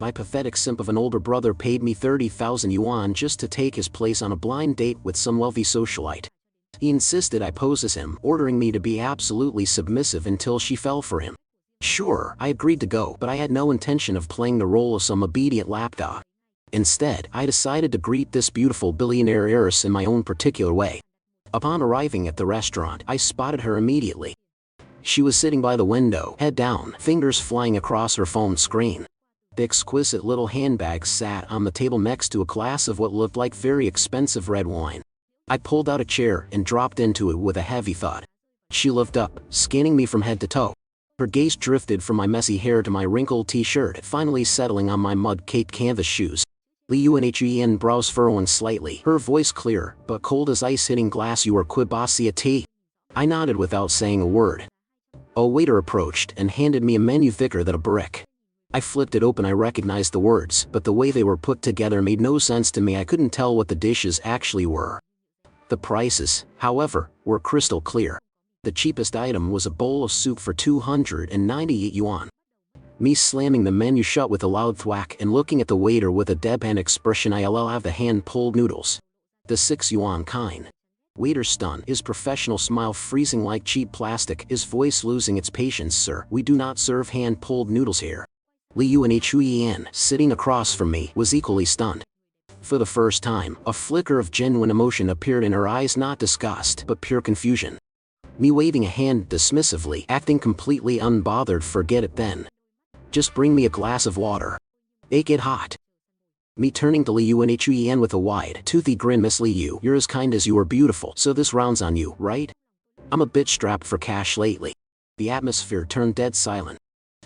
My pathetic simp of an older brother paid me 30,000 yuan just to take his place on a blind date with some wealthy socialite. He insisted I pose as him, ordering me to be absolutely submissive until she fell for him. Sure, I agreed to go, but I had no intention of playing the role of some obedient lapdog. Instead, I decided to greet this beautiful billionaire heiress in my own particular way. Upon arriving at the restaurant, I spotted her immediately. She was sitting by the window, head down, fingers flying across her phone screen. The exquisite little handbag sat on the table next to a glass of what looked like very expensive red wine. I pulled out a chair and dropped into it with a heavy thud. She looked up, scanning me from head to toe. Her gaze drifted from my messy hair to my wrinkled t-shirt, finally settling on my mud-caked canvas shoes. Li Yunhen brows furrowing slightly, her voice clear, but cold as ice hitting glass. You are Quibasi tea? I nodded without saying a word. A waiter approached and handed me a menu thicker than a brick. I flipped it open. I recognized the words, but the way they were put together made no sense to me. I couldn't tell what the dishes actually were. The prices, however, were crystal clear. The cheapest item was a bowl of soup for 298 yuan. Me slamming the menu shut with a loud thwack and looking at the waiter with a deadpan expression. I'll have the hand-pulled noodles. The 6 yuan kind. Waiter stunned, his professional smile freezing like cheap plastic, his voice losing its patience. Sir, we do not serve hand-pulled noodles here. Li Yunhen, sitting across from me, was equally stunned. For the first time, a flicker of genuine emotion appeared in her eyes, not disgust, but pure confusion. Me waving a hand dismissively, acting completely unbothered. Forget it then. Just bring me a glass of water. Make it hot. Me turning to Li Yunhen with a wide, toothy grin. Miss Li Yu, you're as kind as you are beautiful, so this round's on you, right? I'm a bit strapped for cash lately. The atmosphere turned dead silent.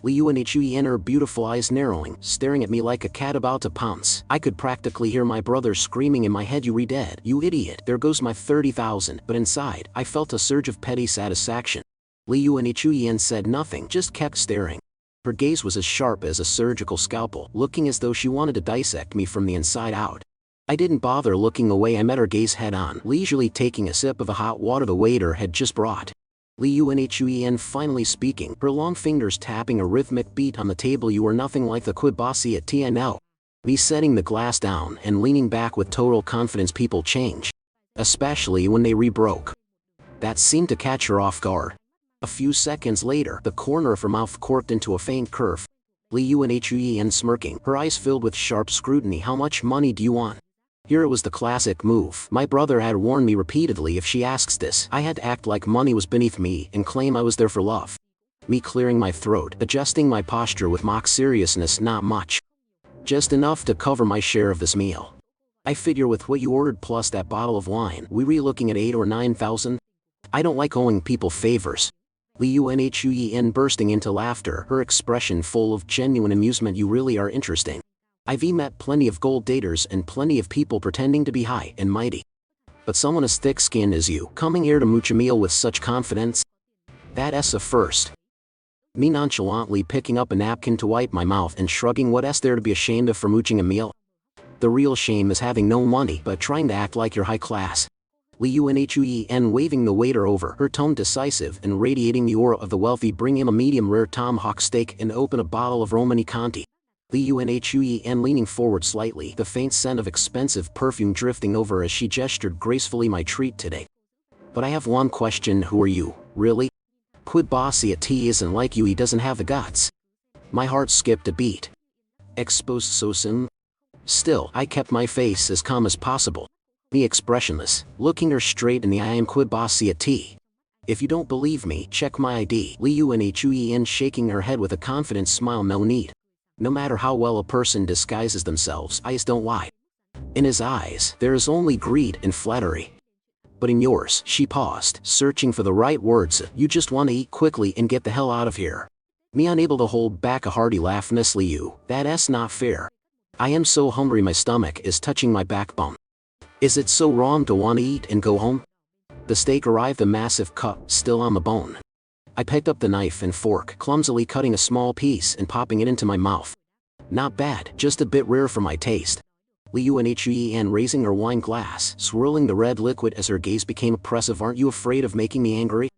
Li Yunhen, her beautiful eyes narrowing, staring at me like a cat about to pounce. I could practically hear my brother screaming in my head, you re-dead, you idiot, there goes my 30,000, but inside, I felt a surge of petty satisfaction. Li Yunhen said nothing, just kept staring. Her gaze was as sharp as a surgical scalpel, looking as though she wanted to dissect me from the inside out. I didn't bother looking away. I met her gaze head-on, leisurely taking a sip of the hot water the waiter had just brought. Li Yunhen finally speaking, her long fingers tapping a rhythmic beat on the table. You are nothing like the Quibasi at tea I know. Me setting the glass down and leaning back with total confidence. People change. Especially when they re-broke. That seemed to catch her off guard. A few seconds later, the corner of her mouth corked into a faint curve. Li Yunhen smirking, her eyes filled with sharp scrutiny. How much money do you want? Here it was the classic move. My brother had warned me repeatedly, if she asks this, I had to act like money was beneath me and claim I was there for love. Me clearing my throat, adjusting my posture with mock seriousness. Not much. Just enough to cover my share of this meal. I figure with what you ordered plus that bottle of wine, we were looking at 8 or 9,000? I don't like owing people favors. Li Yunhen bursting into laughter, her expression full of genuine amusement. You really are interesting. I've met plenty of gold daters and plenty of people pretending to be high and mighty. But someone as thick-skinned as you, coming here to mooch a meal with such confidence? That's a first. Me nonchalantly picking up a napkin to wipe my mouth and shrugging. What's there to be ashamed of for mooching a meal? The real shame is having no money but trying to act like you're high class. Li Yunhen waving the waiter over, her tone decisive and radiating the aura of the wealthy. Bring him a medium-rare tomahawk steak and open a bottle of Romani Conti. Li Yunhen leaning forward slightly, the faint scent of expensive perfume drifting over as she gestured gracefully. My treat today. But I have one question. Who are you, really? Quibasi at tea isn't like you. He doesn't have the guts. My heart skipped a beat. Exposed so soon? Still, I kept my face as calm as possible. Me expressionless, looking her straight in the eye. I am Quibasi at tea. If you don't believe me, check my ID. Li Yunhen shaking her head with a confident smile. No need. No matter how well a person disguises themselves, eyes don't lie. In his eyes, there is only greed and flattery. But in yours, she paused, searching for the right words. You just want to eat quickly and get the hell out of here. Me unable to hold back a hearty laugh. Miss Li Yu, that's not fair. I am so hungry my stomach is touching my backbone. Is it so wrong to want to eat and go home? The steak arrived, a massive cut, still on the bone. I picked up the knife and fork, clumsily cutting a small piece and popping it into my mouth. Not bad, just a bit rare for my taste. Li Yunhen raising her wine glass, swirling the red liquid as her gaze became oppressive. Aren't you afraid of making me angry?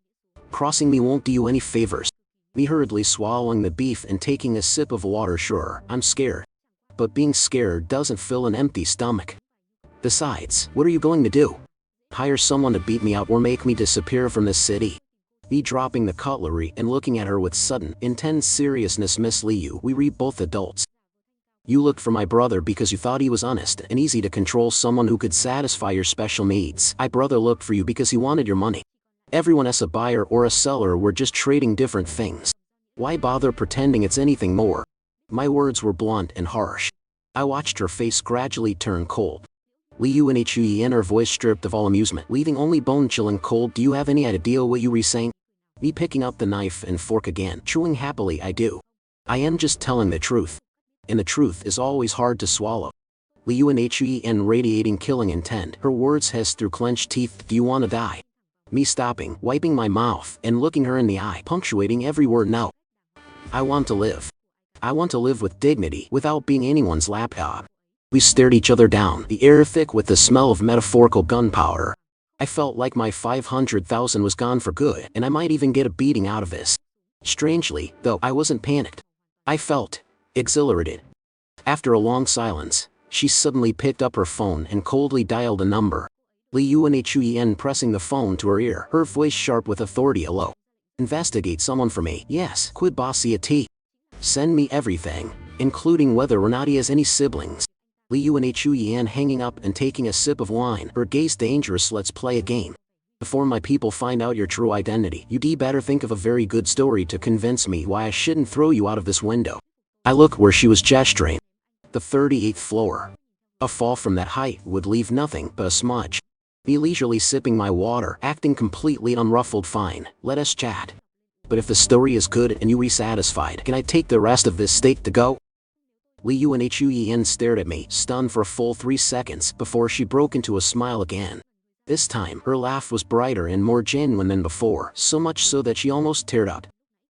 Crossing me won't do you any favors. Me hurriedly swallowing the beef and taking a sip of water. Sure, I'm scared. but being scared doesn't fill an empty stomach. Besides, what are you going to do? Hire someone to beat me out or make me disappear from this city? Me dropping the cutlery and looking at her with sudden, intense seriousness. Miss Liu, we read both adults. You looked for my brother because you thought he was honest and easy to control, someone who could satisfy your special needs. My brother looked for you because he wanted your money. Everyone as a buyer or a seller were just trading different things. Why bother pretending it's anything more? My words were blunt and harsh. I watched her face gradually turn cold. Liu and Hui, her voice stripped of all amusement, leaving only bone-chilling cold. Do you have any idea what you were saying? Me picking up the knife and fork again, chewing happily. I do. I am just telling the truth. And the truth is always hard to swallow. Liu and Hui, radiating killing intent, her words hissed through clenched teeth. Do you want to die? Me stopping, wiping my mouth, and looking her in the eye, punctuating every word. No. I want to live. I want to live with dignity, without being anyone's lapdog. We stared each other down, the air thick with the smell of metaphorical gunpowder. I felt like my 500,000 was gone for good, and I might even get a beating out of this. Strangely, though, I wasn't panicked. I felt exhilarated. After a long silence, she suddenly picked up her phone and coldly dialed a number. Liu and Hui, pressing the phone to her ear, her voice sharp with authority. Hello. Investigate someone for me. Yes. Quid bossy a tea. Send me everything, including whether or not he has any siblings. Liu and Hui, hanging up and taking a sip of wine, her gaze dangerous. Let's play a game. Before my people find out your true identity, you'd better think of a very good story to convince me why I shouldn't throw you out of this window. I looked where she was gesturing. The 38th floor. A fall from that height would leave nothing but a smudge. Me leisurely sipping my water, acting completely unruffled. Fine, let us chat. But if the story is good and you are satisfied, can I take the rest of this steak to go? Liu and Hui stared at me, stunned for a full 3 seconds before she broke into a smile again. This time, her laugh was brighter and more genuine than before, so much so that she almost teared up.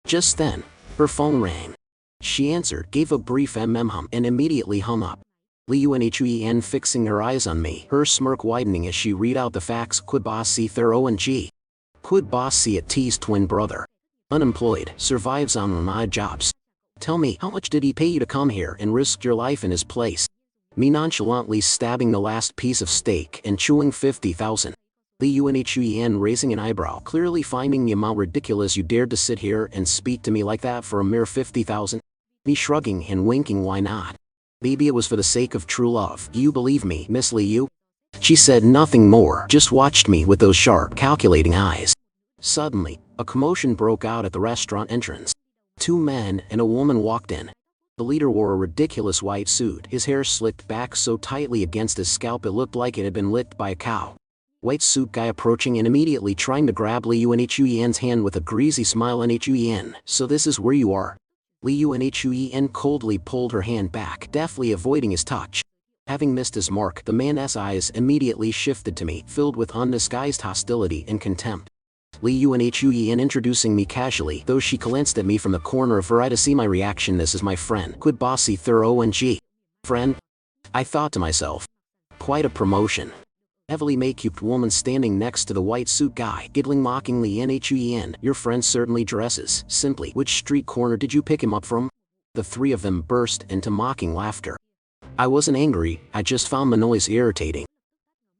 Just then, her phone rang. She answered, gave a brief hum, and immediately hung up. Liu and Hui, fixing her eyes on me, her smirk widening as she read out the facts. Quid bossy thorough and G. Quid bossy at T's twin brother. Unemployed, survives on odd jobs. Tell me, how much did he pay you to come here and risk your life in his place? Me nonchalantly stabbing the last piece of steak and chewing 50,000. Liu and Hui, raising an eyebrow, clearly finding the amount ridiculous. You dared to sit here and speak to me like that for a mere 50,000? Me shrugging and winking. Why not? Maybe it was for the sake of true love. Do you believe me, Miss Liu? She said nothing more, just watched me with those sharp, calculating eyes. Suddenly, a commotion broke out at the restaurant entrance. 2 men and a woman walked in. The leader wore a ridiculous white suit, his hair slicked back so tightly against his scalp it looked like it had been licked by a cow. White suit guy approaching and immediately trying to grab Liu and Hui's hand with a greasy smile. And Hui, so this is where you are? Liu and Hui coldly pulled her hand back, deftly avoiding his touch. Having missed his mark, the man's eyes immediately shifted to me, filled with undisguised hostility and contempt. Liu and Hui introducing me casually, though she glanced at me from the corner of her eye to see my reaction. This is my friend, Quid bossy thorough and G. Friend? I thought to myself. Quite a promotion. Heavily make-upped woman standing next to the white suit guy, giggling mockingly. And Hui, your friend certainly dresses simply. Which street corner did you pick him up from? The 3 of them burst into mocking laughter. I wasn't angry, I just found the noise irritating.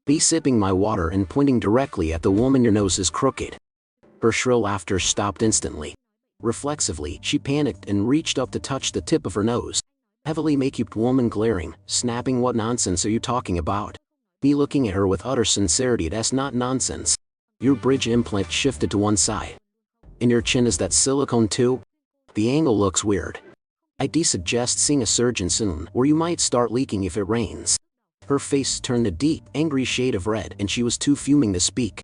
Me sipping my water and pointing directly at the woman. Your nose is crooked. Her shrill laughter stopped instantly. Reflexively, she panicked and reached up to touch the tip of her nose. Heavily make-upped woman glaring, snapping. What nonsense are you talking about? Me looking at her with utter sincerity. That's not nonsense. Your bridge implant shifted to one side. And your chin, is that silicone too? The angle looks weird. I'd suggest seeing a surgeon soon, or you might start leaking if it rains. Her face turned a deep, angry shade of red and she was too fuming to speak.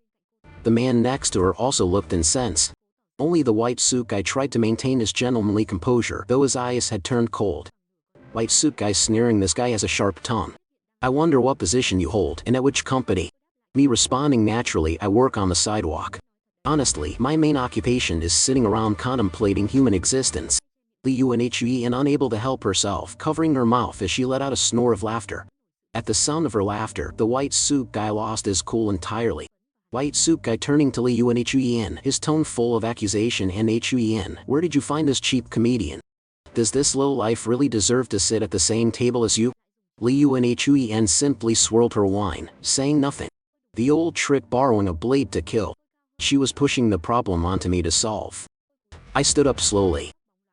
The man next to her also looked incensed. Only the white suit guy tried to maintain his gentlemanly composure, though his eyes had turned cold. White suit guy sneering, this guy has a sharp tongue. I wonder what position you hold and at which company. Me responding naturally, I work on the sidewalk. Honestly, my main occupation is sitting around contemplating human existence. Liu and Hui, unable to help herself, covering her mouth as she let out a snore of laughter. At the sound of her laughter, the white suit guy lost his cool entirely. White suit guy turning to Liu and Hui, his tone full of accusation. And Hui, where did you find this cheap comedian? Does this lowlife really deserve to sit at the same table as you? Li Yunhuyen simply swirled her wine, saying nothing. The old trick, borrowing a blade to kill. She was pushing the problem onto me to solve. I stood up slowly.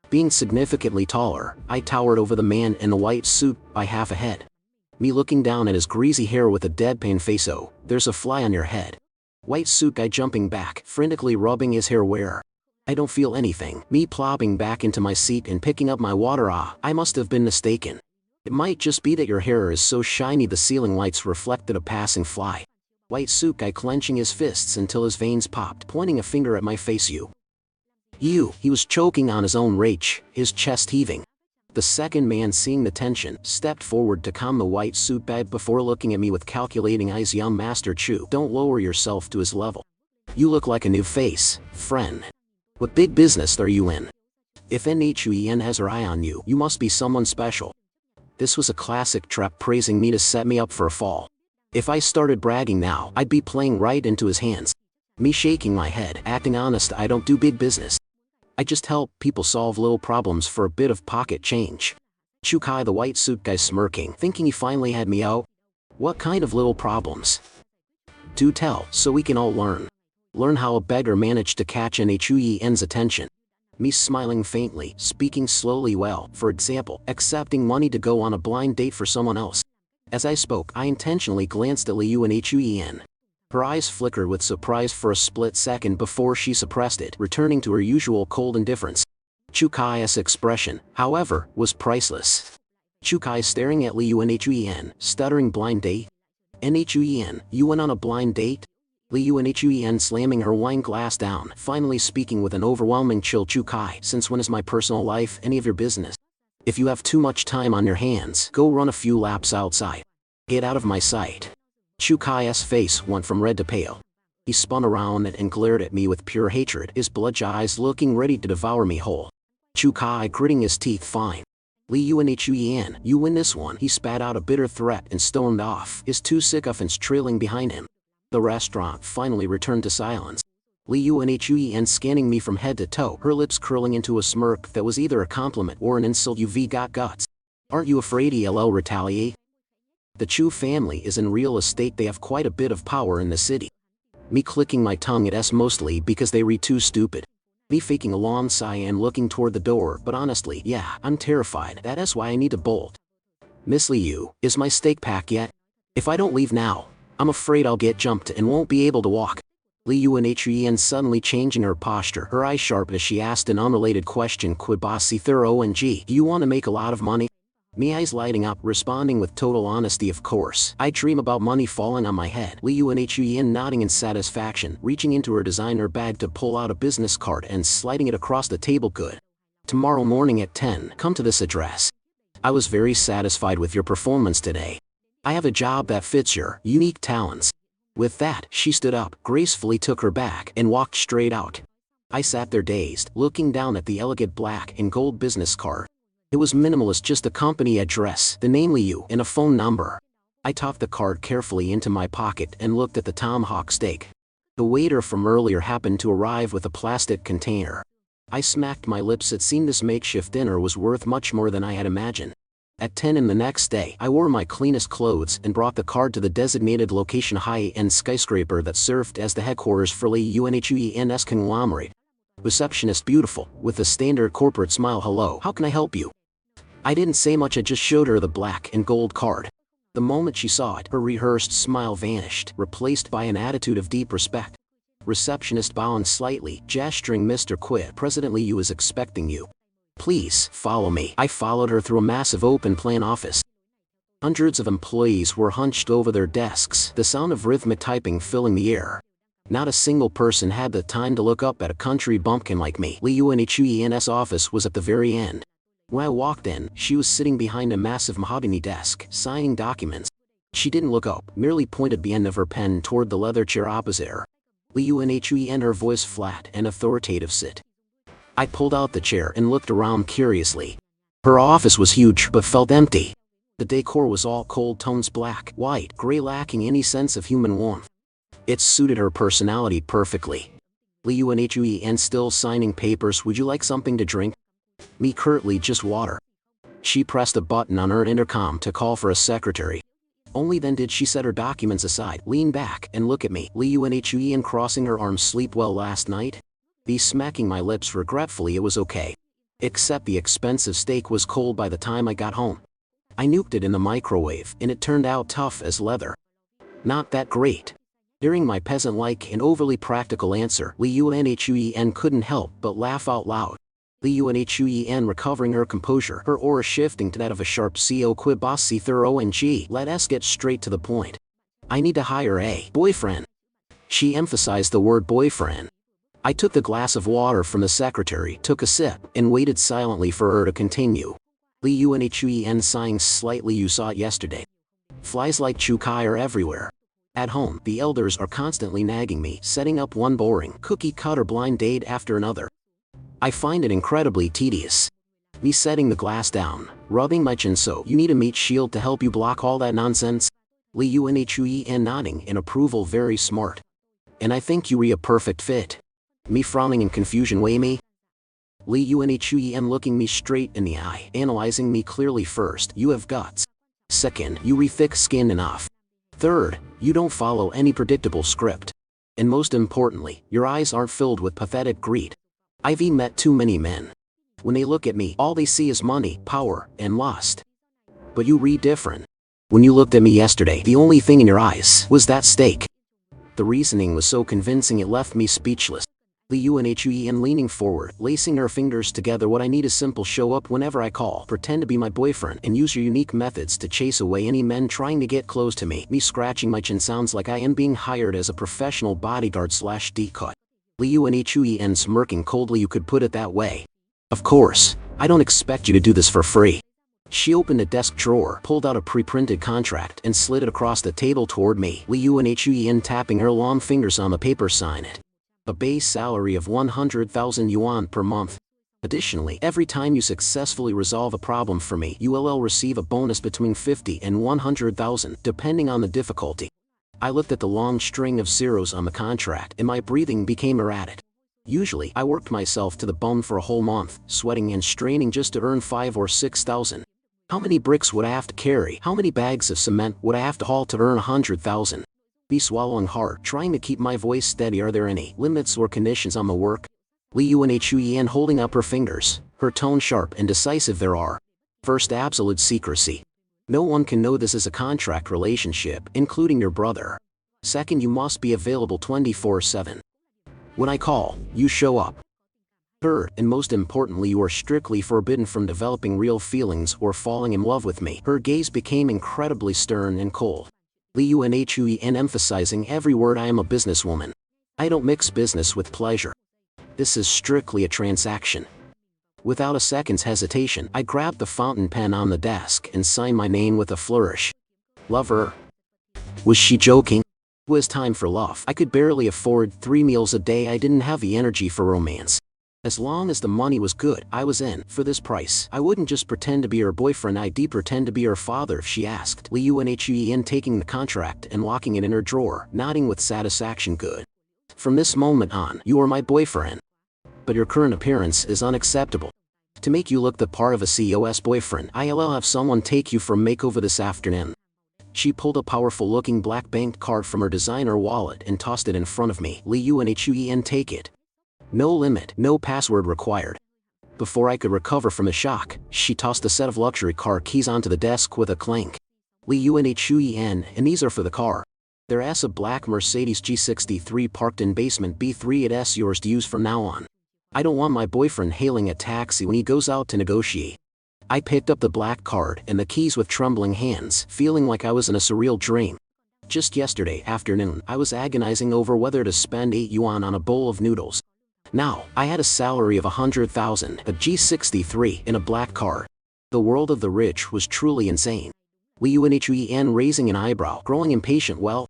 Being significantly taller, I towered over the man in the white suit by half a head. Me looking down at his greasy hair with a deadpan face. "Oh, there's a fly on your head." White suit guy jumping back, frantically rubbing his hair. "Where?" "I don't feel anything." Me plopping back into my seat and picking up my water. I must have been mistaken. It might just be that your hair is so shiny the ceiling lights reflected a passing fly. White suit guy clenching his fists until his veins popped, pointing a finger at my face. You. He was choking on his own rage, his chest heaving. The second man, seeing the tension, stepped forward to calm the white suit guy before looking at me with calculating eyes. "Young Master Chu, don't lower yourself to his level. You look like a new face, friend. What big business are you in? If Yunhuyen has her eye on you, you must be someone special." This was a classic trap, praising me to set me up for a fall. If I started bragging now, I'd be playing right into his hands. Me shaking my head, acting honest. "I don't do big business. I just help people solve little problems for a bit of pocket change." Chu Kai, the white suit guy, smirking, thinking he finally had me out. "What kind of little problems? Do tell, so we can all learn. Learn how a beggar managed to catch Yunhuyen's attention." Me smiling faintly, speaking slowly. "Well, for example, accepting money to go on a blind date for someone else." As I spoke, I intentionally glanced at Li Yunhuyen. Her eyes flickered with surprise for a split second before she suppressed it, returning to her usual cold indifference. Chu Kai's expression, however, was priceless. Chu Kai staring at Li Yunhuyen, stuttering. "Blind date? Yunhuyen, you went on a blind date?" Li Yunhuyen slamming her wine glass down, finally speaking with an overwhelming chill. "Chu Kai, since when is my personal life any of your business? If you have too much time on your hands, go run a few laps outside. Get out of my sight." Chu Kai's face went from red to pale. He spun around and glared at me with pure hatred, his bloodshot eyes looking ready to devour me whole. Chu Kai gritting his teeth. "Fine. Li Yunhuyen, you win this one." He spat out a bitter threat and stormed off, his two sycophants trailing behind him. The restaurant finally returned to silence. Li Yunhuyen scanning me from head to toe, her lips curling into a smirk that was either a compliment or an insult. "You've got guts. Aren't you afraid he'll retaliate? The Chu family is in real estate. They have quite a bit of power in the city." Me clicking my tongue at S, mostly because they read too stupid. Me faking a long sigh and looking toward the door, but honestly, yeah, I'm terrified. That's why I need to bolt. "Miss Liu, is my steak packed yet? If I don't leave now, I'm afraid I'll get jumped and won't be able to walk." Li Yunhuyen suddenly changing her posture, her eyes sharp as she asked an unrelated question. "Quid bossy thorough and do you want to make a lot of money?" Me eyes lighting up, responding with total honesty. "Of course, I dream about money falling on my head." Li Yunhuyen nodding in satisfaction, reaching into her designer bag to pull out a business card and sliding it across the table. "Good. Tomorrow morning at 10, come to this address. I was very satisfied with your performance today. I have a job that fits your unique talents." With that, she stood up, gracefully took her bag, and walked straight out. I sat there dazed, looking down at the elegant black and gold business card. It was minimalist, just a company address, the name Liu, and a phone number. I tucked the card carefully into my pocket and looked at the tomahawk steak. The waiter from earlier happened to arrive with a plastic container. I smacked my lips. It seemed this makeshift dinner was worth much more than I had imagined. At 10 in the next day, I wore my cleanest clothes and brought the card to the designated location, high-end skyscraper that served as the headquarters for Li Yunhuyen's conglomerate. Receptionist beautiful, with a standard corporate smile. "Hello, how can I help you?" I didn't say much, I just showed her the black and gold card. The moment she saw it, her rehearsed smile vanished, replaced by an attitude of deep respect. Receptionist bowing slightly, gesturing. "Mr. Quid, President Liu is expecting you. Please, follow me." I followed her through a massive open-plan office. Hundreds of employees were hunched over their desks, the sound of rhythmic typing filling the air. Not a single person had the time to look up at a country bumpkin like me. Li Yunhuyen's office was at the very end. When I walked in, she was sitting behind a massive mahogany desk, signing documents. She didn't look up, merely pointed the end of her pen toward the leather chair opposite her. Li Yunhuyen, her voice flat and authoritative. "Sit." I pulled out the chair and looked around curiously. Her office was huge but felt empty. The decor was all cold tones, black, white, gray, lacking any sense of human warmth. It suited her personality perfectly. Li Yunhuyen still signing papers. "Would you like something to drink?" Me curtly, just water. She pressed a button on her intercom to call for a secretary. Only then did she set her documents aside, lean back, and look at me. Lee Yunhui, crossing her arms. Sleep well last night? Be smacking my lips regretfully. It was okay. Except the expensive steak was cold by the time I got home. I nuked it in the microwave, and it turned out tough as leather. Not that great. Hearing my peasant-like and overly practical answer, Lee Yunhui couldn't help but laugh out loud. Lee Yunhui, recovering her composure, her aura shifting to that of a sharp CO quibossi thorough and let's get straight to the point. I need to hire a boyfriend. She emphasized the word boyfriend. I took the glass of water from the secretary, took a sip, and waited silently for her to continue. Lee Yunhui, sighing slightly. You saw it yesterday. Flies like Chukai are everywhere. At home, the elders are constantly nagging me, setting up one boring, cookie-cutter blind date after another. I find it incredibly tedious. Me setting the glass down, rubbing my chin. So you need a meat shield to help you block all that nonsense? Lee Yunhui, nodding in approval. Very smart. And I think you're a perfect fit. Me frowning in confusion. Way me? Lee Yunhui, looking me straight in the eye, analyzing me clearly. First, you have guts. Second, you thick-skinned enough. Third, you don't follow any predictable script. And most importantly, your eyes aren't filled with pathetic greed. I've met too many men. When they look at me, all they see is money, power, and lust. But you read different. When you looked at me yesterday, the only thing in your eyes was that steak. The reasoning was so convincing it left me speechless. Lee Yunhui, leaning forward, lacing her fingers together. What I need is simple. Show up whenever I call, pretend to be my boyfriend, and use your unique methods to chase away any men trying to get close to me. Me scratching my chin. Sounds like I am being hired as a professional bodyguard/decoy. Lee Yunhui, smirking coldly. You could put it that way. Of course, I don't expect you to do this for free. She opened a desk drawer, pulled out a pre-printed contract, and slid it across the table toward me. Lee Yunhui, tapping her long fingers on the paper. Sign it. A base salary of 100,000 yuan per month. Additionally, every time you successfully resolve a problem for me, you will receive a bonus between 50 and 100,000, depending on the difficulty. I looked at the long string of zeros on the contract, and my breathing became erratic. Usually, I worked myself to the bone for a whole month, sweating and straining just to earn 5 or 6,000. How many bricks would I have to carry? How many bags of cement would I have to haul to earn 100,000? Be swallowing hard, trying to keep my voice steady. Are there any limits or conditions on the work? Lee Yunhui, holding up her fingers, her tone sharp and decisive. There are. First, absolute secrecy. No one can know this is a contract relationship, including your brother. Second, you must be available 24/7. When I call, you show up. Third, and most importantly, you are strictly forbidden from developing real feelings or falling in love with me. Her gaze became incredibly stern and cold. Lee Yunhui, emphasizing every word. I am a businesswoman. I don't mix business with pleasure. This is strictly a transaction. Without a second's hesitation, I grabbed the fountain pen on the desk and signed my name with a flourish. Love her? Was she joking? It was time for love. I could barely afford 3 meals a day. I didn't have the energy for romance. As long as the money was good, I was in. For this price, I wouldn't just pretend to be her boyfriend, I'd pretend to be her father if she asked. Lee Yunhui, taking the contract and locking it in her drawer, nodding with satisfaction. Good. From this moment on, you are my boyfriend. But your current appearance is unacceptable. To make you look the part of a COS boyfriend, I'll have someone take you for a makeover this afternoon. She pulled a powerful-looking black banked card from her designer wallet and tossed it in front of me. Lee Yunhui, take it. No limit, no password required. Before I could recover from the shock, she tossed a set of luxury car keys onto the desk with a clank. Lee Yunhui, and these are for the car. There's a black Mercedes G63 parked in basement B3. It's yours to use from now on. I don't want my boyfriend hailing a taxi when he goes out to negotiate. I picked up the black card and the keys with trembling hands, feeling like I was in a surreal dream. Just yesterday afternoon, I was agonizing over whether to spend 8 yuan on a bowl of noodles. Now, I had a salary of 100,000, a G63, and a black car. The world of the rich was truly insane. Lee Yunhui, raising an eyebrow, growing impatient. Well,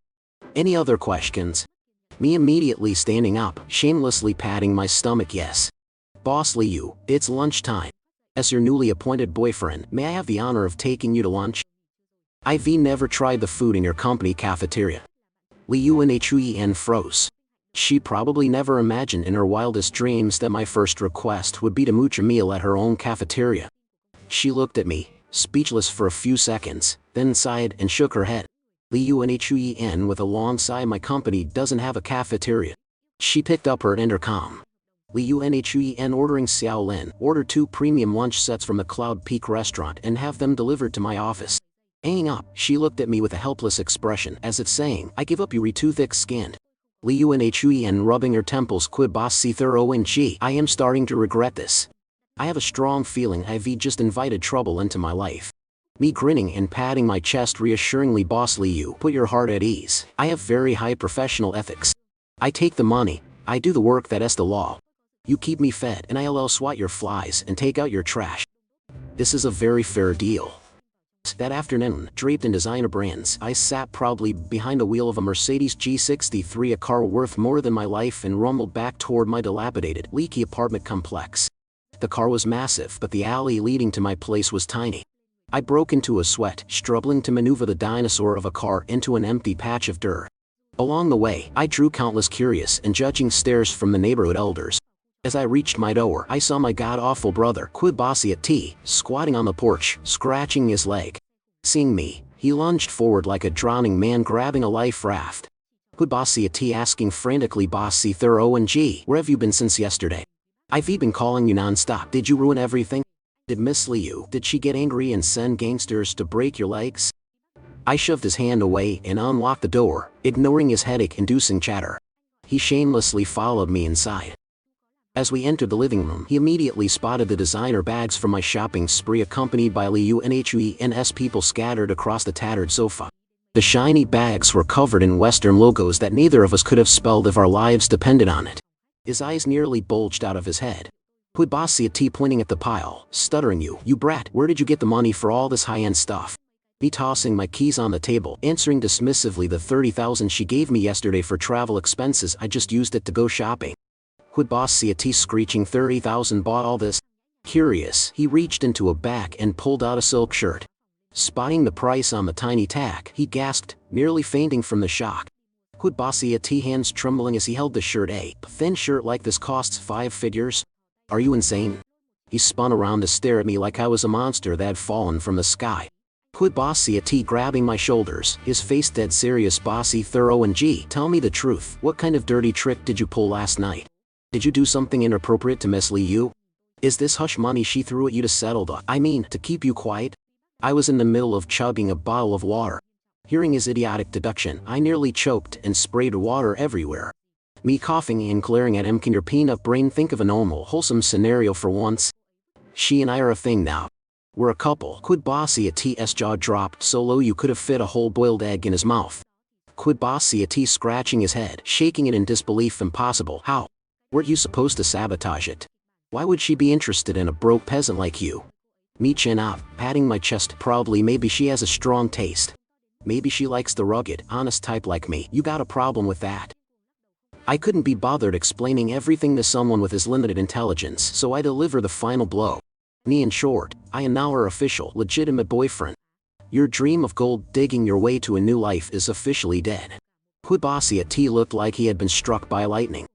any other questions? Me immediately standing up, shamelessly patting my stomach. Yes. Boss Liu, it's lunchtime. As your newly appointed boyfriend, may I have the honor of taking you to lunch? I've never tried the food in your company cafeteria. Lee Yunhui, froze. She probably never imagined in her wildest dreams that my first request would be to mooch a meal at her own cafeteria. She looked at me, speechless for a few seconds, then sighed and shook her head. Liunhuyen with a long sigh. My company doesn't have a cafeteria. She picked up her intercom. Liunhuyen ordering Xiaolin, order 2 premium lunch sets from the Cloud Peak restaurant and have them delivered to my office. Hanging up, she looked at me with a helpless expression as if saying, I give up, you are too thick-skinned. Liunhuyen rubbing her temples. Could boss see thorough in G. I am starting to regret this. I have a strong feeling I've just invited trouble into my life. Me grinning and patting my chest reassuringly. Boss Liu, put your heart at ease. I have very high professional ethics. I take the money, I do the work, that's the law. You keep me fed and I'll swat your flies and take out your trash. This is a very fair deal. That afternoon, draped in designer brands, I sat proudly behind the wheel of a Mercedes G63, a car worth more than my life, and rumbled back toward my dilapidated, leaky apartment complex. The car was massive, but the alley leading to my place was tiny. I broke into a sweat, struggling to maneuver the dinosaur of a car into an empty patch of dirt. Along the way, I drew countless curious and judging stares from the neighborhood elders. As I reached my door, I saw my god-awful brother, Quid Bossiat, squatting on the porch, scratching his leg. Seeing me, he lunged forward like a drowning man grabbing a life raft. Quid Bossiat asking frantically, Bossy Thorough and G, where have you been since yesterday? I've been calling you non-stop. Did you ruin everything? Did Miss Liu, did she get angry and send gangsters to break your legs? I shoved his hand away and unlocked the door, ignoring his headache-inducing chatter. He shamelessly followed me inside. As we entered the living room, he immediately spotted the designer bags from my shopping spree, accompanied by Liunhuen's people scattered across the tattered sofa. The shiny bags were covered in Western logos that neither of us could have spelled if our lives depended on it. His eyes nearly bulged out of his head. Quid Bossiat pointing at the pile, stuttering, you brat, where did you get the money for all this high-end stuff? Me tossing my keys on the table, answering dismissively, the 30,000 she gave me yesterday for travel expenses, I just used it to go shopping. Quid Bossiat screeching, 30,000 bought all this? Curious, he reached into a bag and pulled out a silk shirt. Spotting the price on the tiny tag, he gasped, nearly fainting from the shock. Quid Bossiat hands trembling as he held the shirt. A thin shirt like this costs 5 figures? Are you insane? He spun around to stare at me like I was a monster that had fallen from the sky. Quid Bossiat grabbing my shoulders, his face dead serious. Bossy Thorough and G, tell me the truth, what kind of dirty trick did you pull last night? Did you do something inappropriate to Miss Liu? Is this hush money she threw at you to settle to keep you quiet? I was in the middle of chugging a bottle of water. Hearing his idiotic deduction, I nearly choked and sprayed water everywhere. Me coughing and glaring at him. Can your peanut brain think of a normal, wholesome scenario for once? She and I are a thing now. We're a couple. Quid Bossiat's jaw dropped so low you could have fit a whole boiled egg in his mouth. Quid Bossiat scratching his head, shaking it in disbelief. Impossible. How? Weren't you supposed to sabotage it? Why would she be interested in a broke peasant like you? Me chin up, patting my chest proudly. Maybe she has a strong taste. Maybe she likes the rugged, honest type like me. You got a problem with that? I couldn't be bothered explaining everything to someone with his limited intelligence, so I deliver the final blow. Me in short, I am now her official, legitimate boyfriend. Your dream of gold digging your way to a new life is officially dead. Quid Bossiat looked like he had been struck by lightning.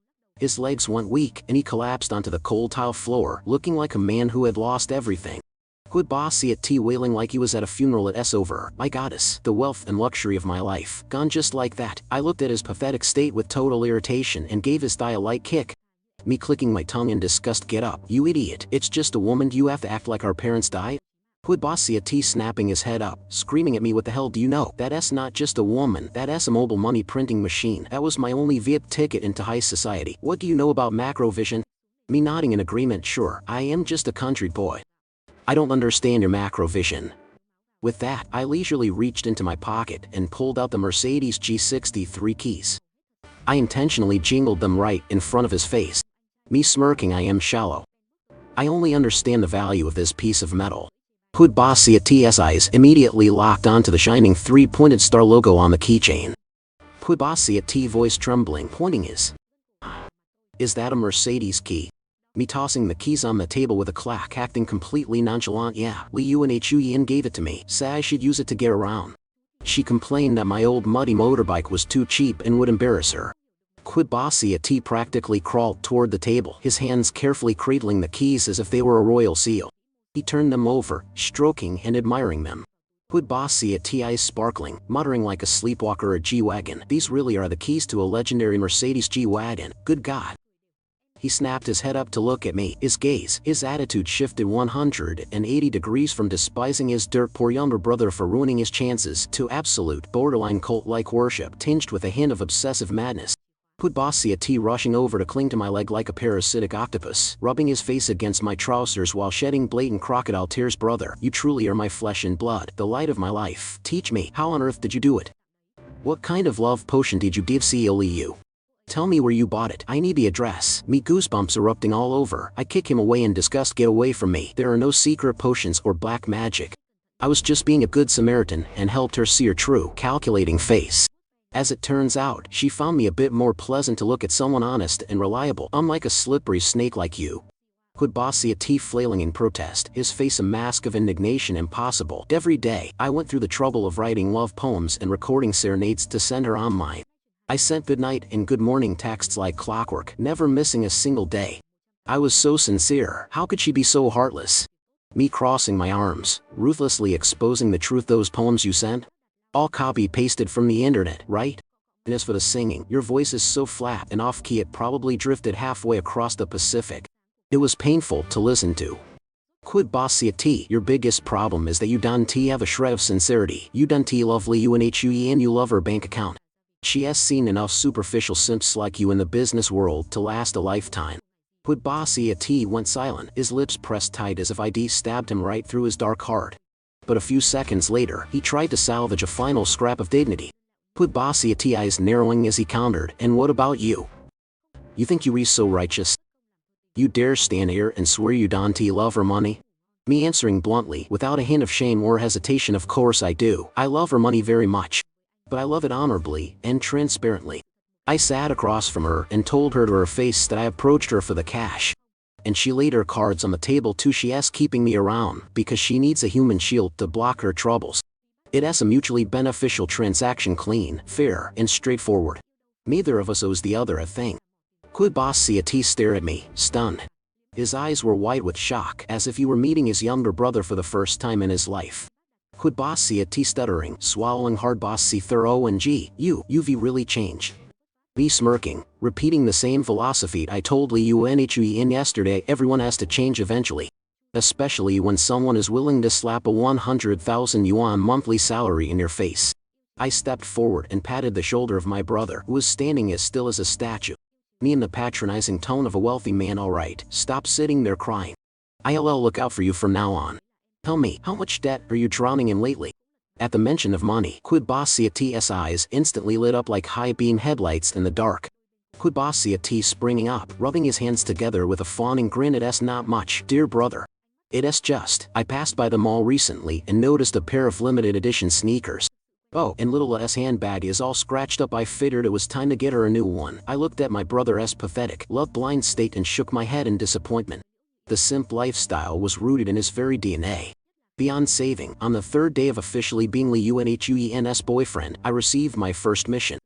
His legs went weak and he collapsed onto the cold tile floor, looking like a man who had lost everything. Quid Bossiat wailing like he was at a funeral. It's over, my goddess, the wealth and luxury of my life, gone just like that. I looked at his pathetic state with total irritation and gave his thigh a light kick. Me clicking my tongue in disgust. Get up, you idiot, it's just a woman. Do you have to act like our parents died? Quid Bossiat snapping his head up, screaming at me, what the hell do you know? That's not just a woman, that's a mobile money printing machine. That was my only VIP ticket into high society. What do you know about macrovision? Me nodding in agreement. Sure, I am just a country boy. I don't understand your macrovision. With that, I leisurely reached into my pocket and pulled out the Mercedes G63 keys. I intentionally jingled them right in front of his face. Me smirking, I am shallow. I only understand the value of this piece of metal. Quid Bossiat's eyes immediately locked onto the shining 3-pointed star logo on the keychain. Quid Bossiat voice trembling, pointing his. Is that a Mercedes key? Me tossing the keys on the table with a clack, acting completely nonchalant. Yeah, Liunhuyen gave it to me, said I should use it to get around. She complained that my old muddy motorbike was too cheap and would embarrass her. Quid Bossy T practically crawled toward the table, his hands carefully cradling the keys as if they were a royal seal. He turned them over, stroking and admiring them. Quid Bossy T eyes sparkling, muttering like a sleepwalker. A G-Wagon. These really are the keys to a legendary Mercedes G-Wagon, good God. He snapped his head up to look at me, his gaze, his attitude shifted 180 degrees from despising his dirt-poor younger brother for ruining his chances to absolute, borderline cult-like worship tinged with a hint of obsessive madness. Quid Bossy T rushing over to cling to my leg like a parasitic octopus, rubbing his face against my trousers while shedding blatant crocodile tears. Brother, you truly are my flesh and blood, the light of my life. Teach me, how on earth did you do it? What kind of love potion did you give you? Tell me where you bought it. I need the address. Me goosebumps erupting all over. I kick him away in disgust. Get away from me. There are no secret potions or black magic. I was just being a good Samaritan and helped her see her true, calculating face. As it turns out, she found me a bit more pleasant to look at, someone honest and reliable, unlike a slippery snake like you. Quid Bossy T flailing in protest, his face a mask of indignation. Impossible. Every day, I went through the trouble of writing love poems and recording serenades to send her on mine. I sent good night and good morning texts like clockwork, never missing a single day. I was so sincere. How could she be so heartless? Me crossing my arms, ruthlessly exposing the truth. Those poems you sent? All copy-pasted from the internet, right? And as for the singing, your voice is so flat and off-key it probably drifted halfway across the Pacific. It was painful to listen to. Quid Bossy T, your biggest problem is that you don't have a shred of sincerity. You don't lovely you and you love her bank account. She has seen enough superficial simps like you in the business world to last a lifetime. Quid Bossy T went silent, his lips pressed tight as if ID stabbed him right through his dark heart. But a few seconds later, he tried to salvage a final scrap of dignity. Quid Bossy T eyes narrowing as he countered, and what about you? You think you are so righteous? You dare stand here and swear you don't love her money? Me answering bluntly, without a hint of shame or hesitation, of course I do. I love her money very much. But I love it honorably and transparently. I sat across from her and told her to her face that I approached her for the cash. And she laid her cards on the table too. She's keeping me around because she needs a human shield to block her troubles. It's a mutually beneficial transaction, clean, fair, and straightforward. Neither of us owes the other a thing. Quid Bossy T stared at me, stunned. His eyes were wide with shock, as if he were meeting his younger brother for the first time in his life. Quid Bossy T stuttering, swallowing hard. Bossy thorough and you've really changed. Me smirking, repeating the same philosophy I told you in yesterday. Everyone has to change eventually. Especially when someone is willing to slap a 100,000 yuan monthly salary in your face. I stepped forward and patted the shoulder of my brother, who was standing as still as a statue. Me in the patronizing tone of a wealthy man. All right, stop sitting there crying. I'll look out for you from now on. Tell me, how much debt are you drowning in lately? At the mention of money, Quid Bossy T's eyes instantly lit up like high-beam headlights in the dark. Quid Bossy T springing up, rubbing his hands together with a fawning grin. It's not much, dear brother. It's just, I passed by the mall recently and noticed a pair of limited edition sneakers. Oh, and little S handbag is all scratched up. I figured it was time to get her a new one. I looked at my brother's pathetic, love-blind state and shook my head in disappointment. The simp lifestyle was rooted in his very DNA. Beyond saving, on the third day of officially being Li Yun's boyfriend, I received my first mission.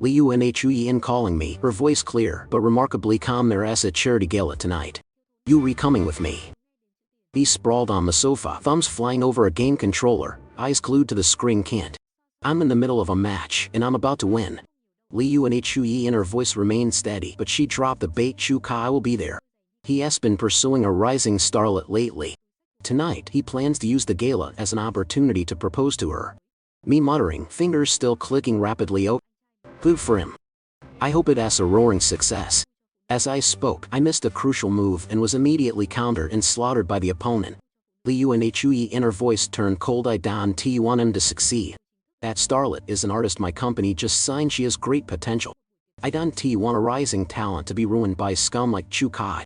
Li Yun calling me, her voice clear but remarkably calm. There's a charity gala tonight. You coming with me? He sprawled on the sofa, thumbs flying over a game controller, eyes glued to the screen. Can't. I'm in the middle of a match, and I'm about to win. Li Yun, her voice remained steady, but she dropped the bait. Chuka, I will be there. He has been pursuing a rising starlet lately. Tonight, he plans to use the gala as an opportunity to propose to her. Me muttering, fingers still clicking rapidly. Oh, good for him. I hope it has a roaring success. As I spoke, I missed a crucial move and was immediately countered and slaughtered by the opponent. Li Yun, her voice turned cold. I don't want him to succeed. That starlet is an artist my company just signed. She has great potential. I don't want a rising talent to be ruined by scum like Chukai.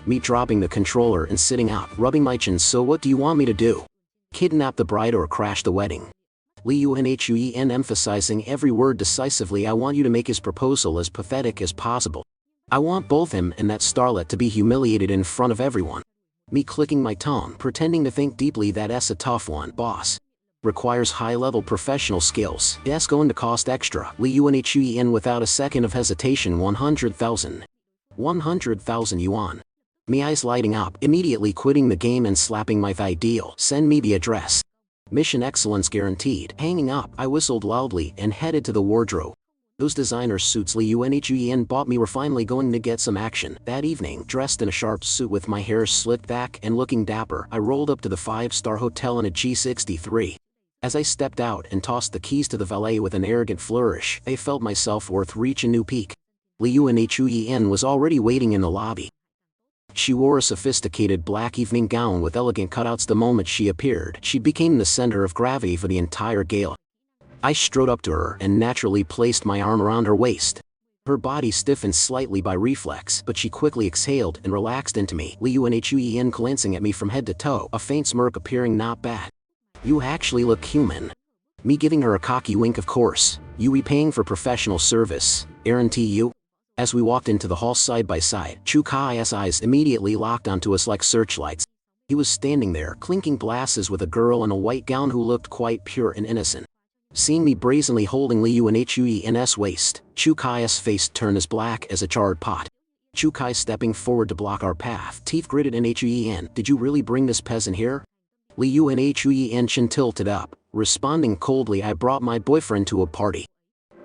Me dropping the controller and sitting out, rubbing my chin. So what do you want me to do? Kidnap the bride or crash the wedding? Li Yun emphasizing every word decisively. I want you to make his proposal as pathetic as possible. I want both him and that starlet to be humiliated in front of everyone. Me clicking my tongue, pretending to think deeply. That's a tough one, boss. Requires high-level professional skills. It's going to cost extra. Li Yuan without a second of hesitation 100,000. 100,000 yuan. Me eyes lighting up, immediately quitting the game and slapping my thigh. Deal. Send me the address. Mission excellence guaranteed. Hanging up, I whistled loudly and headed to the wardrobe. Those designer suits Li Yuan bought me were finally going to get some action. That evening, dressed in a sharp suit with my hair slicked back and looking dapper, I rolled up to the 5-star hotel in a G63. As I stepped out and tossed the keys to the valet with an arrogant flourish, I felt my self-worth reach a new peak. Li Yuan was already waiting in the lobby. She wore a sophisticated black evening gown with elegant cutouts. The moment she appeared, she became the center of gravity for the entire gala. I strode up to her and naturally placed my arm around her waist. Her body stiffened slightly by reflex, but she quickly exhaled and relaxed into me. Li Yuan glancing at me from head to toe, a faint smirk appearing. Not bad. You actually look human. Me giving her a cocky wink. Of course, you repaying for professional service, aren't you? As we walked into the hall side by side, Chu Kai's eyes immediately locked onto us like searchlights. He was standing there, clinking glasses with a girl in a white gown who looked quite pure and innocent. Seeing me brazenly holding Li Yuan's waist, Chu Kai's face turned as black as a charred pot. Chu Kai stepping forward to block our path, teeth gritted. Yuan, did you really bring this peasant here? Li Yuan chin tilted up, responding coldly, I brought my boyfriend to a party.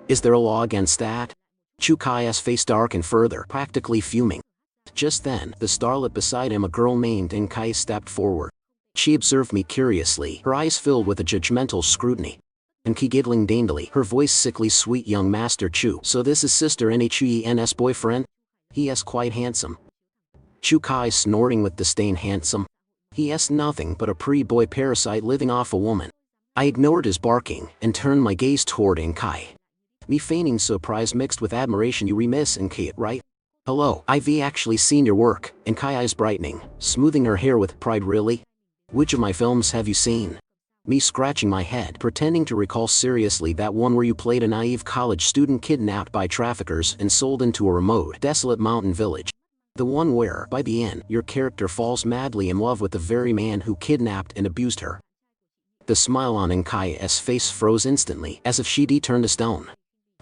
Is there a law against that? Chu Kai's face darkened further, practically fuming. Just then, the starlet beside him, a girl named Kai, stepped forward. She observed me curiously, her eyes filled with a judgmental scrutiny. Kai giggling daintily, her voice sickly sweet. Young Master Chu, so this is Sister Nhuen's boyfriend? He is quite handsome. Chu Kai snorting with disdain. Handsome? He is nothing but a pretty boy parasite living off a woman. I ignored his barking and turned my gaze toward Kai. Me feigning surprise mixed with admiration. You remiss Kai, right? Hello, I've actually seen your work. Kai eyes brightening, smoothing her hair with pride. Really? Which of my films have you seen? Me scratching my head, pretending to recall. Seriously, that one where you played a naive college student kidnapped by traffickers and sold into a remote, desolate mountain village. The one where, by the end, your character falls madly in love with the very man who kidnapped and abused her. The smile on Kai's face froze instantly, as if she'd turned to stone.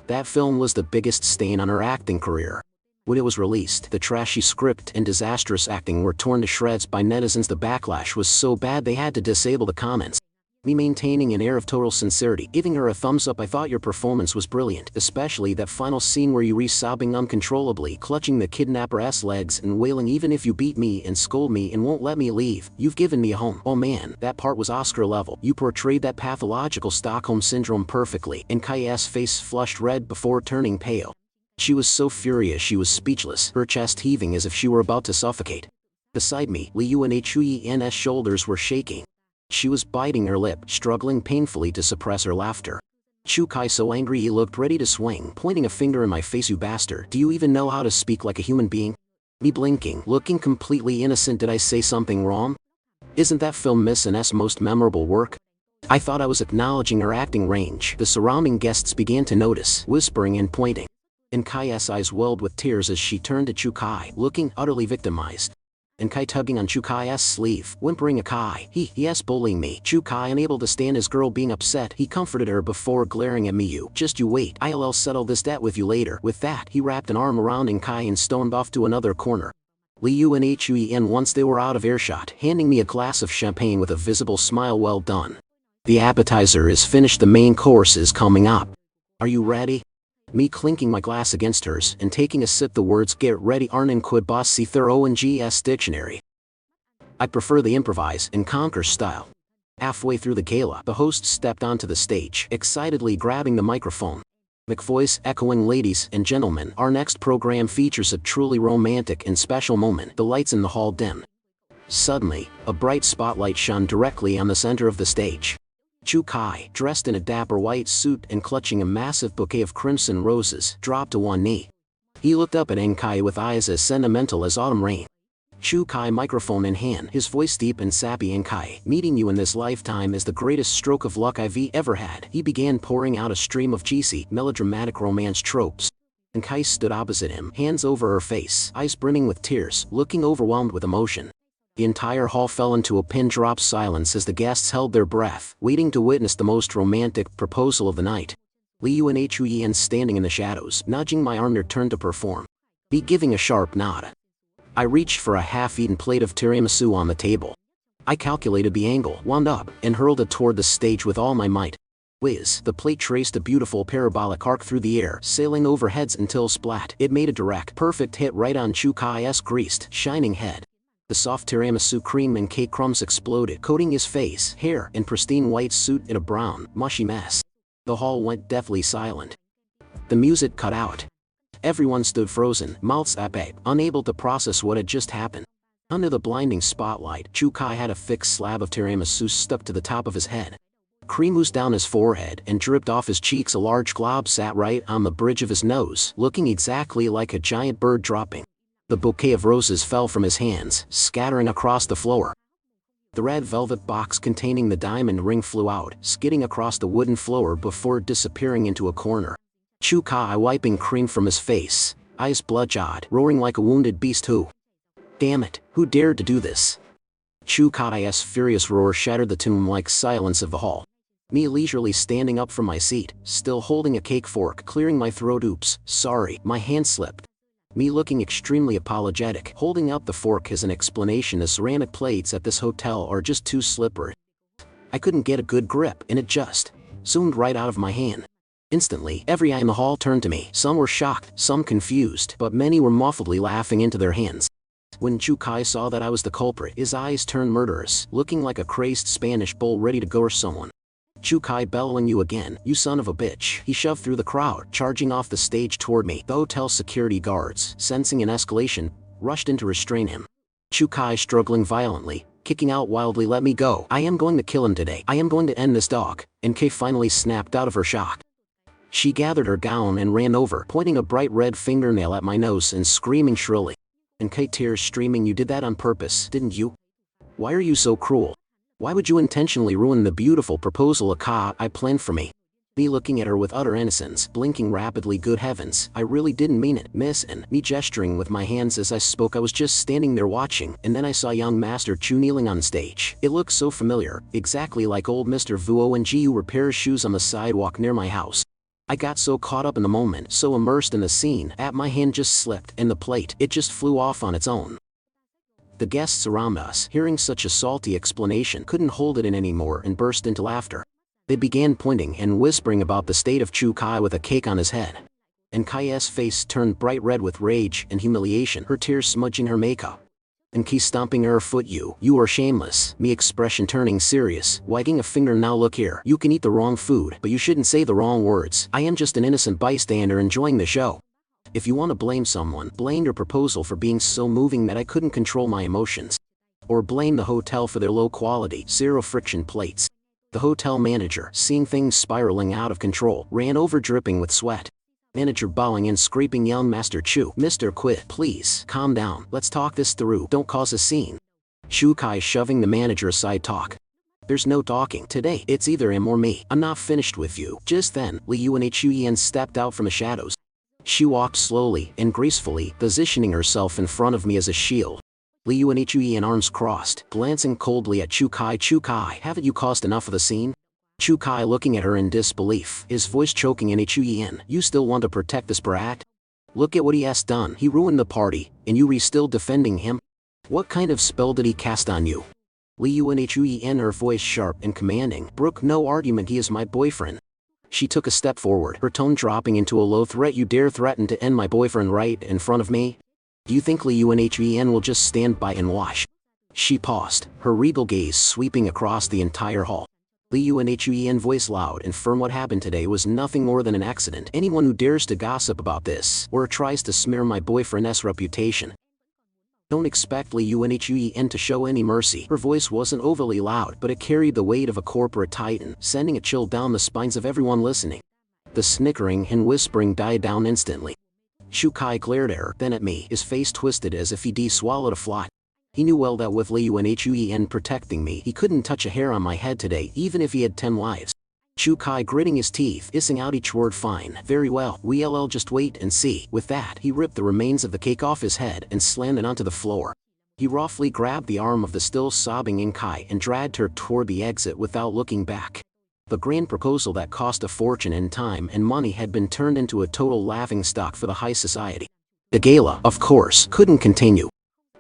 That film was the biggest stain on her acting career. When it was released, the trashy script and disastrous acting were torn to shreds by netizens. The backlash was so bad they had to disable the comments. Me maintaining an air of total sincerity, giving her a thumbs up. I thought your performance was brilliant, especially that final scene where you sobbing uncontrollably, clutching the kidnapper's legs and wailing, even if you beat me and scold me and won't let me leave, you've given me a home. Oh man, that part was Oscar level. You portrayed that pathological Stockholm Syndrome perfectly. Kai's face flushed red before turning pale. She was so furious she was speechless, her chest heaving as if she were about to suffocate. Beside me, Li Yuan's shoulders were shaking. She was biting her lip, struggling painfully to suppress her laughter. Chu Kai so angry he looked ready to swing, pointing a finger in my face. You bastard, do you even know how to speak like a human being? Me blinking, looking completely innocent. Did I say something wrong? Isn't that film Miss N's most memorable work? I thought I was acknowledging her acting range. The surrounding guests began to notice, whispering and pointing. Kai's eyes welled with tears as she turned to Chu Kai, looking utterly victimized. Kai tugging on Chu Kai's sleeve, whimpering. Kai, he's bullying me. Chu Kai unable to stand his girl being upset, he comforted her before glaring at me. You wait, I'll settle this debt with you later. With that, he wrapped an arm around Kai and stormed off to another corner. Li Yuan once they were out of earshot, handing me a glass of champagne with a visible smile. Well done. The appetizer is finished, the main course is coming up. Are you ready? Me clinking my glass against hers and taking a sip. The words "get ready" aren't in Quid Boss C. Thorough and GS dictionary. I prefer the improvise and conquer style. Halfway through the gala, the host stepped onto the stage, excitedly grabbing the microphone. McVoice echoing, ladies and gentlemen, our next program features a truly romantic and special moment. The lights in the hall dim. Suddenly, a bright spotlight shone directly on the center of the stage. Chu Kai, dressed in a dapper white suit and clutching a massive bouquet of crimson roses, dropped to one knee. He looked up at Kai with eyes as sentimental as autumn rain. Chu Kai, microphone in hand, his voice deep and sappy. Kai, meeting you in this lifetime is the greatest stroke of luck I've ever had. He began pouring out a stream of cheesy, melodramatic romance tropes. Kai stood opposite him, hands over her face, eyes brimming with tears, looking overwhelmed with emotion. The entire hall fell into a pin-drop silence as the guests held their breath, waiting to witness the most romantic proposal of the night. Liu and Huyen standing in the shadows, nudging my arm their turn to perform. Me giving a sharp nod. I reached for a half-eaten plate of tiramisu on the table. I calculated the angle, wound up, and hurled it toward the stage with all my might. Whiz, the plate traced a beautiful parabolic arc through the air, sailing over heads until splat. It made a direct, perfect hit right on Chu Kai's greased, shining head. The soft tiramisu cream and cake crumbs exploded, coating his face, hair, and pristine white suit in a brown, mushy mess. The hall went deathly silent. The music cut out. Everyone stood frozen, mouths agape, unable to process what had just happened. Under the blinding spotlight, Chu Kai had a thick slab of tiramisu stuck to the top of his head. Cream oozed down his forehead and dripped off his cheeks. A large glob sat right on the bridge of his nose, looking exactly like a giant bird dropping. The bouquet of roses fell from his hands, scattering across the floor. The red velvet box containing the diamond ring flew out, skidding across the wooden floor before disappearing into a corner. Chu Kai wiping cream from his face, eyes bloodshot, roaring like a wounded beast. Who? Damn it, who dared to do this? Chu Kai's furious roar shattered the tomb-like silence of the hall. Me leisurely standing up from my seat, still holding a cake fork, clearing my throat. Oops, sorry, my hand slipped. Me looking extremely apologetic, holding up the fork as an explanation. The ceramic plates at this hotel are just too slippery. I couldn't get a good grip, and it just zoomed right out of my hand. Instantly, every eye in the hall turned to me. Some were shocked, some confused, but many were muffledly laughing into their hands. When Chu Kai saw that I was the culprit, his eyes turned murderous, looking like a crazed Spanish bull ready to gore someone. Chu Kai bellowing, "You again, you son of a bitch." He shoved through the crowd, charging off the stage toward me. The hotel security guards, sensing an escalation, rushed in to restrain him. Chu Kai struggling violently, kicking out wildly, "Let me go. I am going to kill him today. I am going to end this dog." And Kay finally snapped out of her shock. She gathered her gown and ran over, pointing a bright red fingernail at my nose and screaming shrilly. And Kay, tears streaming, "You did that on purpose, didn't you? Why are you so cruel? Why would you intentionally ruin the beautiful proposal I planned for me?" Me looking at her with utter innocence, blinking rapidly. "Good heavens, I really didn't mean it, miss." And me gesturing with my hands as I spoke. I was just standing there watching, and then I saw young Master Chu kneeling on stage. It looked so familiar, exactly like old Mr. Vuo and Jiu repairs shoes on the sidewalk near my house. I got so caught up in the moment, so immersed in the scene, that my hand just slipped, and the plate, it just flew off on its own. The guests around us, hearing such a salty explanation, couldn't hold it in anymore and burst into laughter. They began pointing and whispering about the state of Chu Kai with a cake on his head. And Kai's face turned bright red with rage and humiliation, her tears smudging her makeup. And Key stomping her foot. You are shameless." Me expression turning serious, wagging a finger. "Now look here, you can eat the wrong food, but you shouldn't say the wrong words. I am just an innocent bystander enjoying the show. If you want to blame someone, blame your proposal for being so moving that I couldn't control my emotions. Or blame the hotel for their low-quality, zero-friction plates." The hotel manager, seeing things spiraling out of control, ran over dripping with sweat. Manager bowing and scraping. "Young Master Chu, Mr. Quit, please, calm down, let's talk this through, don't cause a scene." Chu Kai shoving the manager aside. "Talk. There's no talking today, it's either him or me. I'm not finished with you." Just then, Liu and Huyen stepped out from the shadows. She walked slowly and gracefully, positioning herself in front of me as a shield. Liu and Huyen arms crossed, glancing coldly at Chu Kai. "Chu Kai, haven't you caused enough of the scene?" Chu Kai looking at her in disbelief, his voice choking. "In Huyen, you still want to protect this brat? Look at what he has done. He ruined the party, and you still defending him? What kind of spell did he cast on you?" Liu and Huyen, her voice sharp and commanding. "Brook no argument, he is my boyfriend." She took a step forward, her tone dropping into a low threat. "You dare threaten to end my boyfriend right in front of me? Do you think Liu and Huyen will just stand by and watch?" She paused, her regal gaze sweeping across the entire hall. Liu and Huyen, voice loud and firm. "What happened today was nothing more than an accident. Anyone who dares to gossip about this, or tries to smear my boyfriend's reputation, don't expect Liu and Huyen to show any mercy." Her voice wasn't overly loud, but it carried the weight of a corporate titan, sending a chill down the spines of everyone listening. The snickering and whispering died down instantly. Chu Kai glared at her, then at me, his face twisted as if he'd swallowed a fly. He knew well that with Liu and Huyen protecting me, he couldn't touch a hair on my head today, even if he had 10 lives. Chu Kai gritting his teeth, hissing out each word. "Fine, very well, we'll just wait and see." With that, he ripped the remains of the cake off his head and slammed it onto the floor. He roughly grabbed the arm of the still sobbing Inkai and dragged her toward the exit without looking back. The grand proposal that cost a fortune in time and money had been turned into a total laughingstock for the high society. The gala, of course, couldn't continue.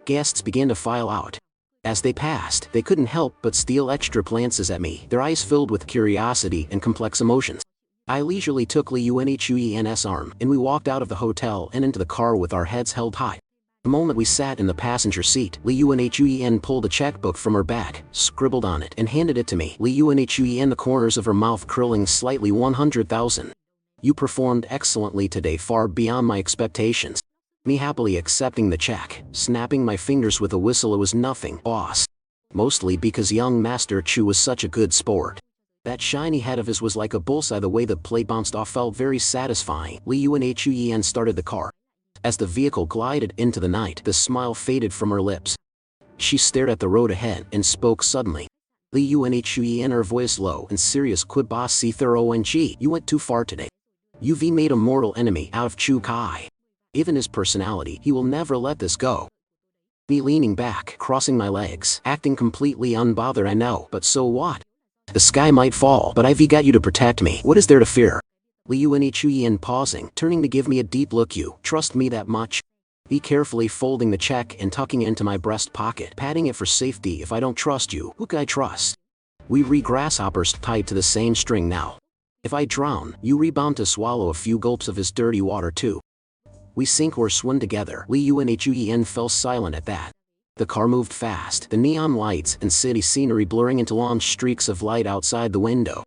Guests began to file out. As they passed, they couldn't help but steal extra glances at me, their eyes filled with curiosity and complex emotions. I leisurely took Li Yunhuen's arm, and we walked out of the hotel and into the car with our heads held high. The moment we sat in the passenger seat, Li Yunhuen pulled a checkbook from her bag, scribbled on it, and handed it to me. Li Yunhuen, the corners of her mouth curling slightly. 100,000. You performed excellently today, far beyond my expectations. Me happily accepting the check, snapping my fingers with a whistle. It was nothing, boss. Mostly because young Master Chu was such a good sport. That shiny head of his was like a bullseye. The way the plate bounced off felt very satisfying. Li Yunhuen started the car. As the vehicle glided into the night, the smile faded from her lips. She stared at the road ahead and spoke suddenly. Li Yunhuen, her voice low and serious. Could boss see thorough ng? You went too far today. You've made a mortal enemy out of Chu Kai. Given his personality, he will never let this go. Me leaning back, crossing my legs, acting completely unbothered. I know, but so what? The sky might fall, but I've got you to protect me. What is there to fear? Li Yunhuen pausing, turning to give me a deep look. You trust me that much? Be carefully folding the check and tucking it into my breast pocket, patting it for safety. If I don't trust you, who can I trust? We grasshoppers tied to the same string now. If I drown, you rebound to swallow a few gulps of his dirty water too. We sink or swim together. Li Yunhuen fell silent at that. The car moved fast, the neon lights and city scenery blurring into long streaks of light outside the window.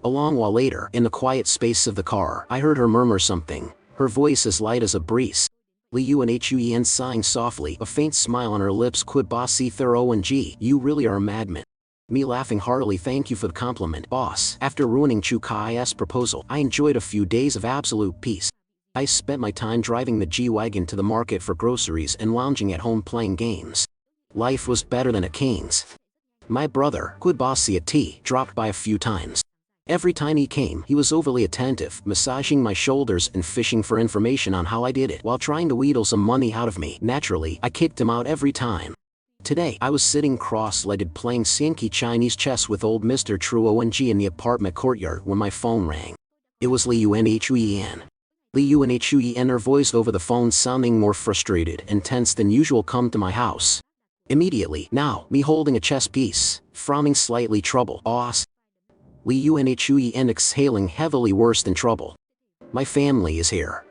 A long while later, in the quiet space of the car, I heard her murmur something, her voice as light as a breeze. Li Yunhuen sighing softly, a faint smile on her lips. Could boss see thorough ng? You really are a madman. Me laughing heartily. Thank you for the compliment, boss. After ruining Chu Kai's proposal, I enjoyed a few days of absolute peace. I spent my time driving the G-Wagon to the market for groceries and lounging at home playing games. Life was better than a king's. My brother, Good Bossy at tea, dropped by a few times. Every time he came, he was overly attentive, massaging my shoulders and fishing for information on how I did it while trying to wheedle some money out of me. Naturally, I kicked him out every time. Today, I was sitting cross-legged playing Sankey Chinese chess with old Mr. Truo Ng in the apartment courtyard when my phone rang. It was Li Yunhuen. Li Yunhuen, her voice over the phone sounding more frustrated and tense than usual. Come to my house. Immediately. Now, me holding a chess piece, frowning slightly. Trouble, boss? Li Yunhuen exhaling heavily. Worse than trouble. My family is here.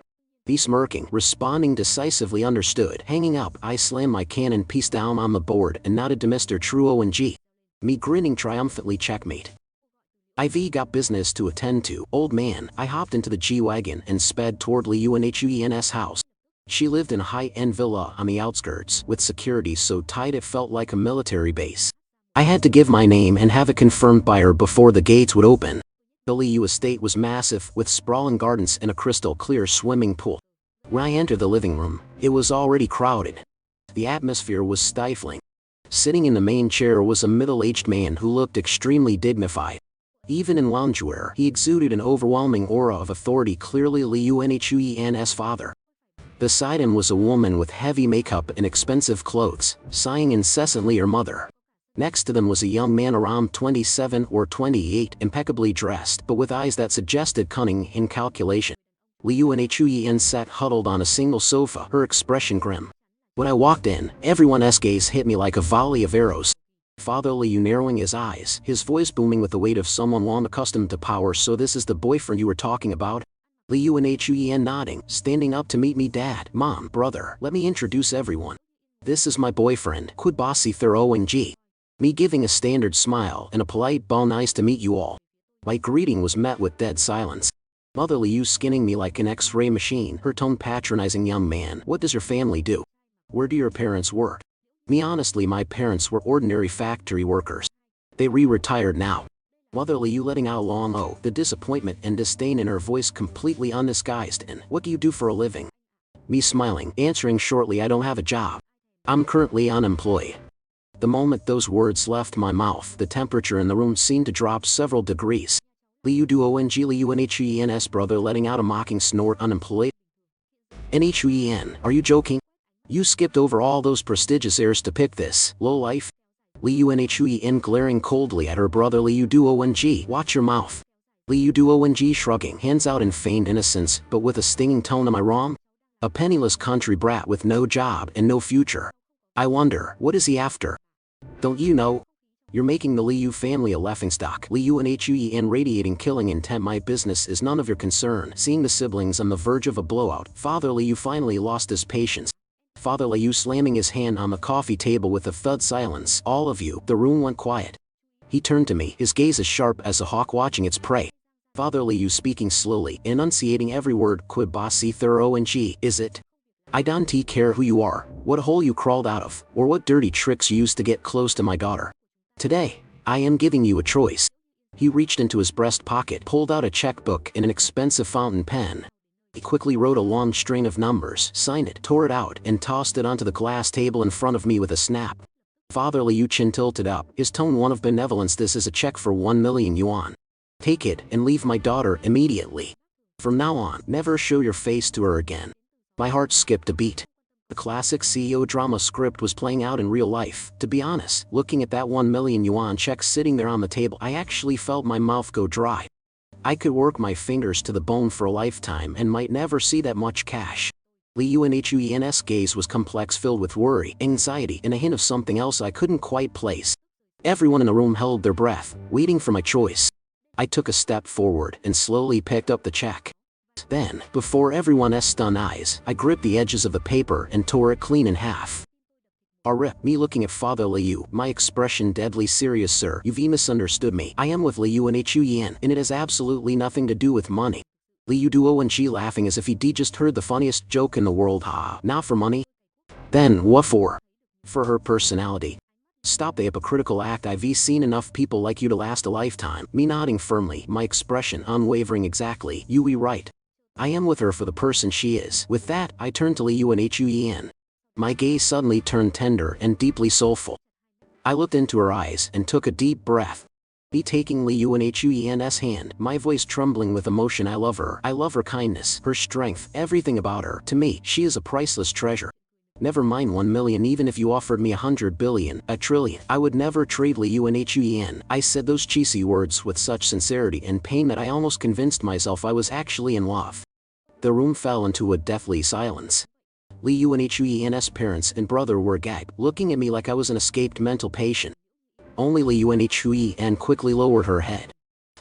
Me smirking, responding decisively. Understood. Hanging up, I slammed my cannon piece down on the board and nodded to Mr. Truo Ng. Me grinning triumphantly. Checkmate. I've got business to attend to, old man. I hopped into the G-Wagon and sped toward Li Yunhuen's house. She lived in a high-end villa on the outskirts, with security so tight it felt like a military base. I had to give my name and have it confirmed by her before the gates would open. The Liu estate was massive, with sprawling gardens and a crystal-clear swimming pool. When I entered the living room, it was already crowded. The atmosphere was stifling. Sitting in the main chair was a middle-aged man who looked extremely dignified. Even in loungewear, he exuded an overwhelming aura of authority. Clearly Li Yunhuen's father. Beside him was a woman with heavy makeup and expensive clothes, sighing incessantly. Her mother. Next to them was a young man around 27 or 28, impeccably dressed but with eyes that suggested cunning and calculation. Li Yunhuen sat huddled on a single sofa, her expression grim. When I walked in, everyone's gaze hit me like a volley of arrows. Father Liu narrowing his eyes, his voice booming with the weight of someone long accustomed to power. So this is the boyfriend you were talking about? Li Yunhuen nodding, standing up to meet me. Dad, Mom, brother, let me introduce everyone. This is my boyfriend, Kud Bossy Thorough Ng. Me giving a standard smile and a polite bow. Nice to meet you all. My greeting was met with dead silence. Mother Liu skinning me like an X-ray machine, her tone patronizing. Young man, what does your family do? Where do your parents work? Me honestly, my parents were ordinary factory workers. They retired now. Mother Liu letting out a long oh, the disappointment and disdain in her voice completely undisguised. And what do you do for a living? Me smiling, answering shortly, I don't have a job. I'm currently unemployed. The moment those words left my mouth, the temperature in the room seemed to drop several degrees. Liu Duo Ng, Li Yunhuen's brother letting out a mocking snort. Unemployed? Nhuen, are you joking? You skipped over all those prestigious heirs to pick this lowlife? Liu Nhui glaring coldly at her brother Liu Duong. Watch your mouth. Liu Duong shrugging hands out in feigned innocence, but with a stinging tone. Am I wrong? A penniless country brat with no job and no future. I wonder, what is he after? Don't you know? You're making the Liu family a laughingstock. Liu Nhui radiating killing intent. My business is none of your concern. Seeing the siblings on the verge of a blowout, Father Liu finally lost his patience. Father Liu slamming his hand on the coffee table with a thud. Silence, all of you. The room went quiet. He turned to me, his gaze as sharp as a hawk watching its prey. Father Liu speaking slowly, enunciating every word. Quid bossy thorough and is it? I don't care who you are, what hole you crawled out of, or what dirty tricks you used to get close to my daughter. Today, I am giving you a choice. He reached into his breast pocket, pulled out a checkbook and an expensive fountain pen. He quickly wrote a long string of numbers, signed it, tore it out, and tossed it onto the glass table in front of me with a snap. Father Liu chin tilted up, his tone one of benevolence. This is a check for 1 million yuan. Take it and leave my daughter immediately. From now on, never show your face to her again. My heart skipped a beat. The classic CEO drama script was playing out in real life. To be honest, looking at that 1 million yuan check sitting there on the table, I actually felt my mouth go dry. I could work my fingers to the bone for a lifetime and might never see that much cash. Liu Nhui's gaze was complex, filled with worry, anxiety, and a hint of something else I couldn't quite place. Everyone in the room held their breath, waiting for my choice. I took a step forward and slowly picked up the check. Then, before everyone's stunned eyes, I gripped the edges of the paper and tore it clean in half. Rip, me looking at Father Liu, my expression deadly serious. Sir, you've misunderstood me. I am with Liu Nhui, and it has absolutely nothing to do with money. Liu Duong laughing as if he'd just heard the funniest joke in the world. Ha, not for money? Then what for? For her personality. Stop the hypocritical act. I've seen enough people like you to last a lifetime. Me nodding firmly, my expression unwavering. Exactly, you right. I am with her for the person she is. With that, I turned to Liu Nhui. My gaze suddenly turned tender and deeply soulful. I looked into her eyes and took a deep breath. Me taking Liu Nhui's hand, my voice trembling with emotion. I love her kindness, her strength, everything about her. To me, she is a priceless treasure. Never mind 1 million, even if you offered me 100 billion, a trillion, I would never trade Liu Nhui. I said those cheesy words with such sincerity and pain that I almost convinced myself I was actually in love. The room fell into a deathly silence. Liu Nhui's parents and brother were gagged, looking at me like I was an escaped mental patient. Only Liu Nhui quickly lowered her head.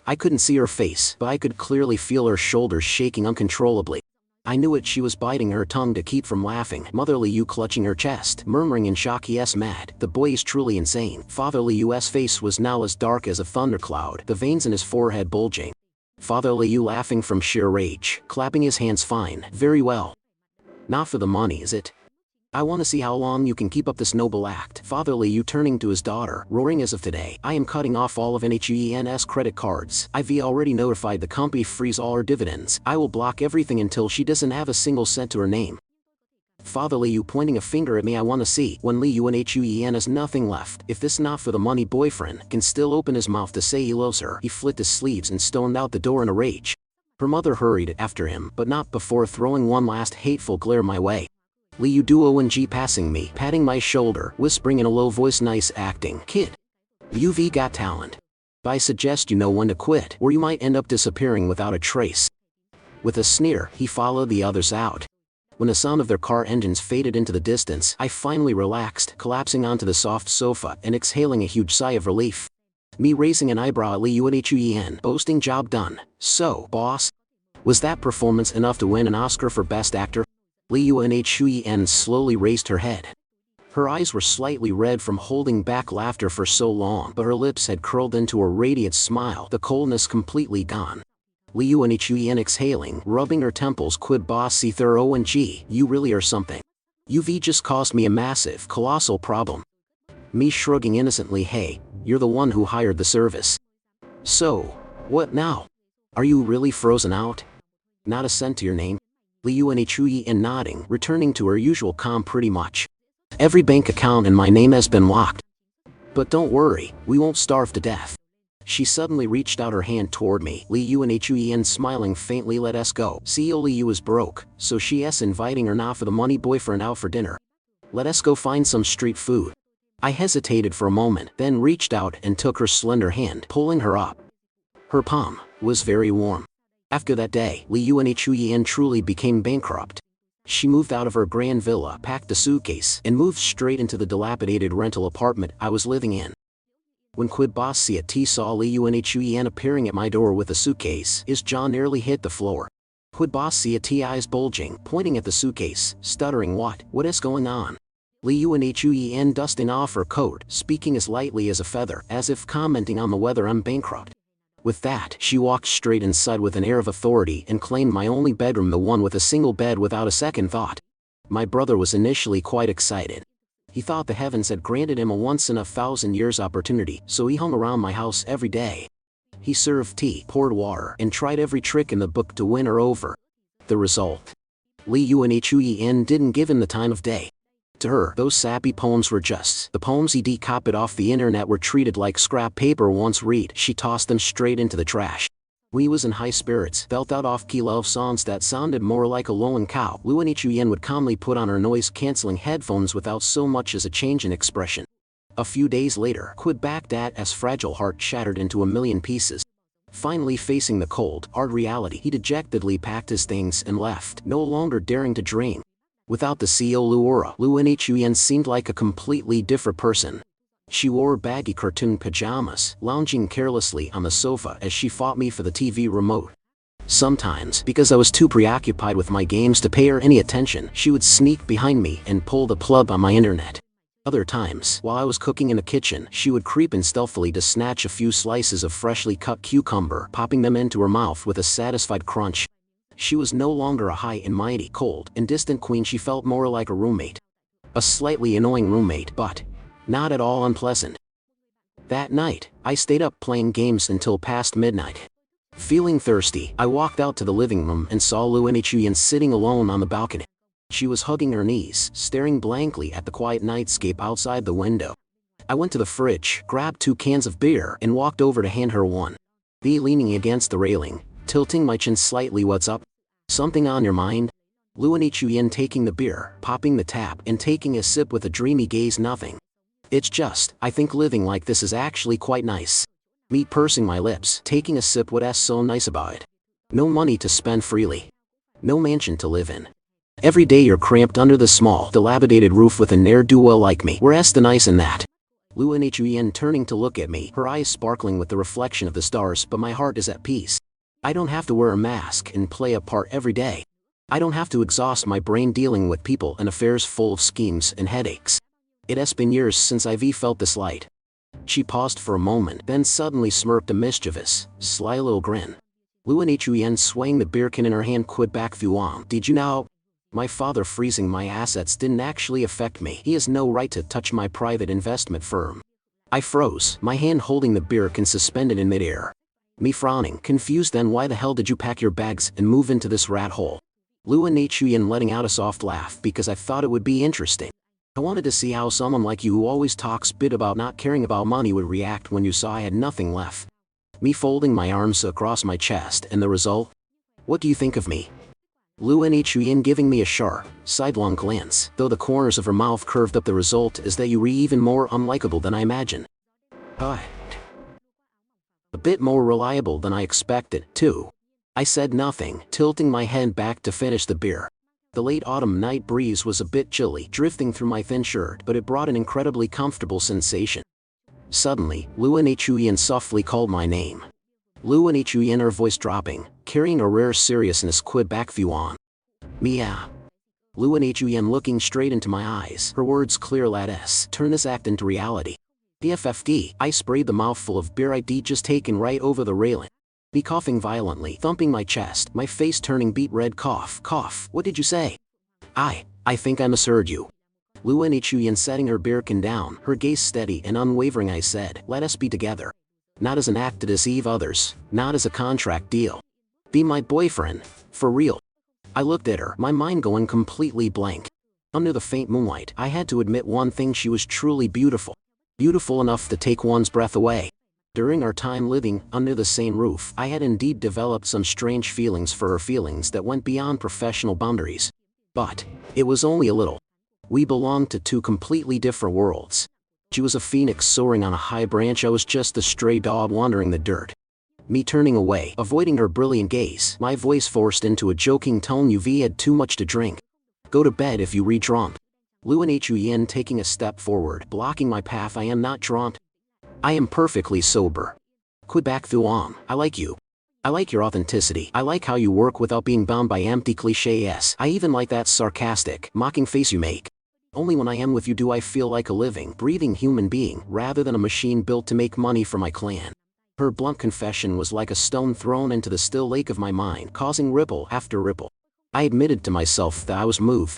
I couldn't see her face, but I could clearly feel her shoulders shaking uncontrollably. I knew it. She was biting her tongue to keep from laughing. Mother Liu clutching her chest, murmuring in shock, "Yes, mad. The boy is truly insane." Father Liu's face was now as dark as a thundercloud, the veins in his forehead bulging. Father Liu laughing from sheer rage, clapping his hands. Fine, very well. Not for the money, is it? I want to see how long you can keep up this noble act. Father Liu turning to his daughter, roaring, as of today, I am cutting off all of Nhui's credit cards. I've already notified the company freeze all her dividends. I will block everything until she doesn't have a single cent to her name. Father Liu pointing a finger at me. I want to see when Liu Nhui has nothing left. If this not for the money boyfriend can still open his mouth to say he loves her. He flicked his sleeves and stormed out the door in a rage. Her mother hurried after him, but not before throwing one last hateful glare my way. Liu Duong passing me, patting my shoulder, whispering in a low voice, "Nice acting, kid. You've got talent. I suggest you know when to quit, or you might end up disappearing without a trace." With a sneer, he followed the others out. When the sound of their car engines faded into the distance, I finally relaxed, collapsing onto the soft sofa and exhaling a huge sigh of relief. Me raising an eyebrow at Liu Nhui, boasting, "Job done. So, boss, was that performance enough to win an Oscar for Best Actor?" Liu Nhui slowly raised her head. Her eyes were slightly red from holding back laughter for so long, but her lips had curled into a radiant smile, the coldness completely gone. Liu Nhui exhaling, rubbing her temples. "Quid bossy thorough and you really are something. You've just caused me a massive, colossal problem." Me shrugging innocently, "Hey, you're the one who hired the service. So, what now? Are you really frozen out? Not a cent to your name?" Liu Nhui nodding, returning to her usual calm. "Pretty much. Every bank account in my name has been locked. But don't worry, we won't starve to death." She suddenly reached out her hand toward me. Liu Nhui smiling faintly, "Let us go. CEO Liu is broke, so she's inviting her now for the money boyfriend out for dinner. Let us go find some street food. I hesitated for a moment, then reached out and took her slender hand, pulling her up. Her palm was very warm. After that day, Li Yuan truly became bankrupt. She moved out of her grand villa, packed a suitcase, and moved straight into the dilapidated rental apartment I was living in. When Quid Boss Siat saw Li Yuan appearing at my door with a suitcase, his jaw nearly hit the floor. Quid Boss Siat eyes bulging, pointing at the suitcase, stuttering, what is going on? Li Yuan dusting off her coat, speaking as lightly as a feather, as if commenting on the weather. I'm bankrupt. With that, she walked straight inside with an air of authority and claimed my only bedroom, the one with a single bed, without a second thought. My brother was initially quite excited. He thought the heavens had granted him a once-in-a-thousand-years opportunity, so he hung around my house every day. He served tea, poured water, and tried every trick in the book to win her over. The result? Li Yuan didn't give him the time of day. To her, those sappy poems were just the poems he'd copied off the internet, were treated like scrap paper. Once read, she tossed them straight into the trash. We was in high spirits, belt out off-key love songs that sounded more like a lowing cow. Li Yuan would calmly put on her noise-canceling headphones without so much as a change in expression. A few days later, Quid Baghdad's fragile heart shattered into a million pieces. Finally facing the cold, hard reality, he dejectedly packed his things and left, no longer daring to dream. Without the CEO Luora, Li Yuan seemed like a completely different person. She wore baggy cartoon pajamas, lounging carelessly on the sofa as she fought me for the TV remote. Sometimes, because I was too preoccupied with my games to pay her any attention, she would sneak behind me and pull the plug on my internet. Other times, while I was cooking in the kitchen, she would creep in stealthily to snatch a few slices of freshly cut cucumber, popping them into her mouth with a satisfied crunch. She was no longer a high and mighty, cold and distant queen. She felt more like a roommate. A slightly annoying roommate, but not at all unpleasant. That night, I stayed up playing games until past midnight. Feeling thirsty, I walked out to the living room and saw Li Yuan sitting alone on the balcony. She was hugging her knees, staring blankly at the quiet nightscape outside the window. I went to the fridge, grabbed 2 cans of beer, and walked over to hand her one. Leaning against the railing, tilting my chin slightly. What's up? Something on your mind? Li Yuan taking the beer, popping the tap, and taking a sip with a dreamy gaze. Nothing. It's just, I think living like this is actually quite nice. Me pursing my lips, taking a sip. What's so nice about it? No money to spend freely. No mansion to live in. Every day you're cramped under the small, dilapidated roof with a ne'er-do-well like me. Where's the nice in that? Li Yuan turning to look at me, her eyes sparkling with the reflection of the stars. But my heart is at peace. I don't have to wear a mask and play a part every day. I don't have to exhaust my brain dealing with people and affairs full of schemes and headaches. It has been years since I've felt this light. She paused for a moment, then suddenly smirked a mischievous, sly little grin. Li Yuan swaying the beer can in her hand. Quid back Fuang. Did you know? My father freezing my assets didn't actually affect me. He has no right to touch my private investment firm. I froze, my hand holding the beer can suspended in midair. Me frowning, confused. Then why the hell did you pack your bags and move into this rat hole? Li Yuan letting out a soft laugh. Because I thought it would be interesting. I wanted to see how someone like you who always talks bit about not caring about money would react when you saw I had nothing left. Me folding my arms across my chest, and the result? What do you think of me? Li Yuan giving me a sharp, sidelong glance, though the corners of her mouth curved up. The result is that you're even more unlikable than I imagined. A bit more reliable than I expected, too. I said nothing, tilting my head back to finish the beer. The late autumn night breeze was a bit chilly, drifting through my thin shirt, but it brought an incredibly comfortable sensation. Suddenly, Li Yuan softly called my name. Li Yuan, her voice dropping, carrying a rare seriousness. Quid back Fuan. Meow. Li Yuan looking straight into my eyes, her words clear. Let's turn this act into reality. DFFD, I sprayed the mouthful of beer I'd just taken right over the railing. Me coughing violently, thumping my chest, my face turning beet red. Cough. What did you say? I think I misheard you. Li Yuan setting her beer can down, her gaze steady and unwavering. I said, let us be together. Not as an act to deceive others, not as a contract deal. Be my boyfriend, for real. I looked at her, my mind going completely blank. Under the faint moonlight, I had to admit one thing: she was truly beautiful. Beautiful enough to take one's breath away. During our time living under the same roof, I had indeed developed some strange feelings for her, feelings that went beyond professional boundaries. But it was only a little. We belonged to two completely different worlds. She was a phoenix soaring on a high branch, I was just a stray dog wandering the dirt. Me turning away, avoiding her brilliant gaze, my voice forced into a joking tone. You've had too much to drink. Go to bed if you re-drunk. Luan Yin taking a step forward, blocking my path. I am not drunk. I am perfectly sober. Quid back Thuam, I like you. I like your authenticity. I like how you work without being bound by empty clichés. I even like that sarcastic, mocking face you make. Only when I am with you do I feel like a living, breathing human being, rather than a machine built to make money for my clan. Her blunt confession was like a stone thrown into the still lake of my mind, causing ripple after ripple. I admitted to myself that I was moved.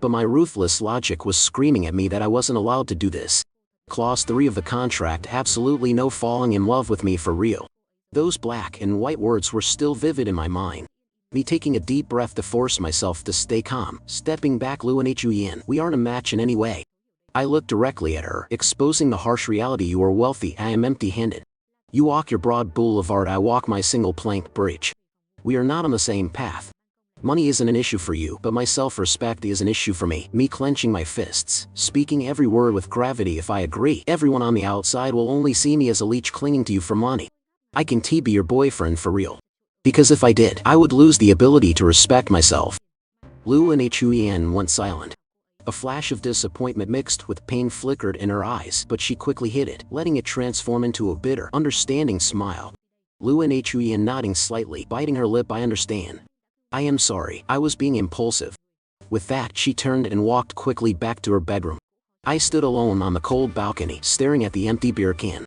But my ruthless logic was screaming at me that I wasn't allowed to do this. Clause 3 of the contract, absolutely no falling in love with me for real. Those black and white words were still vivid in my mind. Me taking a deep breath to force myself to stay calm, stepping back. Luan Yin, we aren't a match in any way. I looked directly at her, exposing the harsh reality. You are wealthy, I am empty-handed. You walk your broad boulevard, I walk my single plank bridge. We are not on the same path. Money isn't an issue for you, but my self-respect is an issue for me. Me clenching my fists, speaking every word with gravity. If I agree, everyone on the outside will only see me as a leech clinging to you for money. I can be your boyfriend for real. Because if I did, I would lose the ability to respect myself. Luan Yin went silent. A flash of disappointment mixed with pain flickered in her eyes, but she quickly hid it, letting it transform into a bitter, understanding smile. Luan Yin nodding slightly, biting her lip. I understand. I am sorry, I was being impulsive. With that, she turned and walked quickly back to her bedroom. I stood alone on the cold balcony, staring at the empty beer can.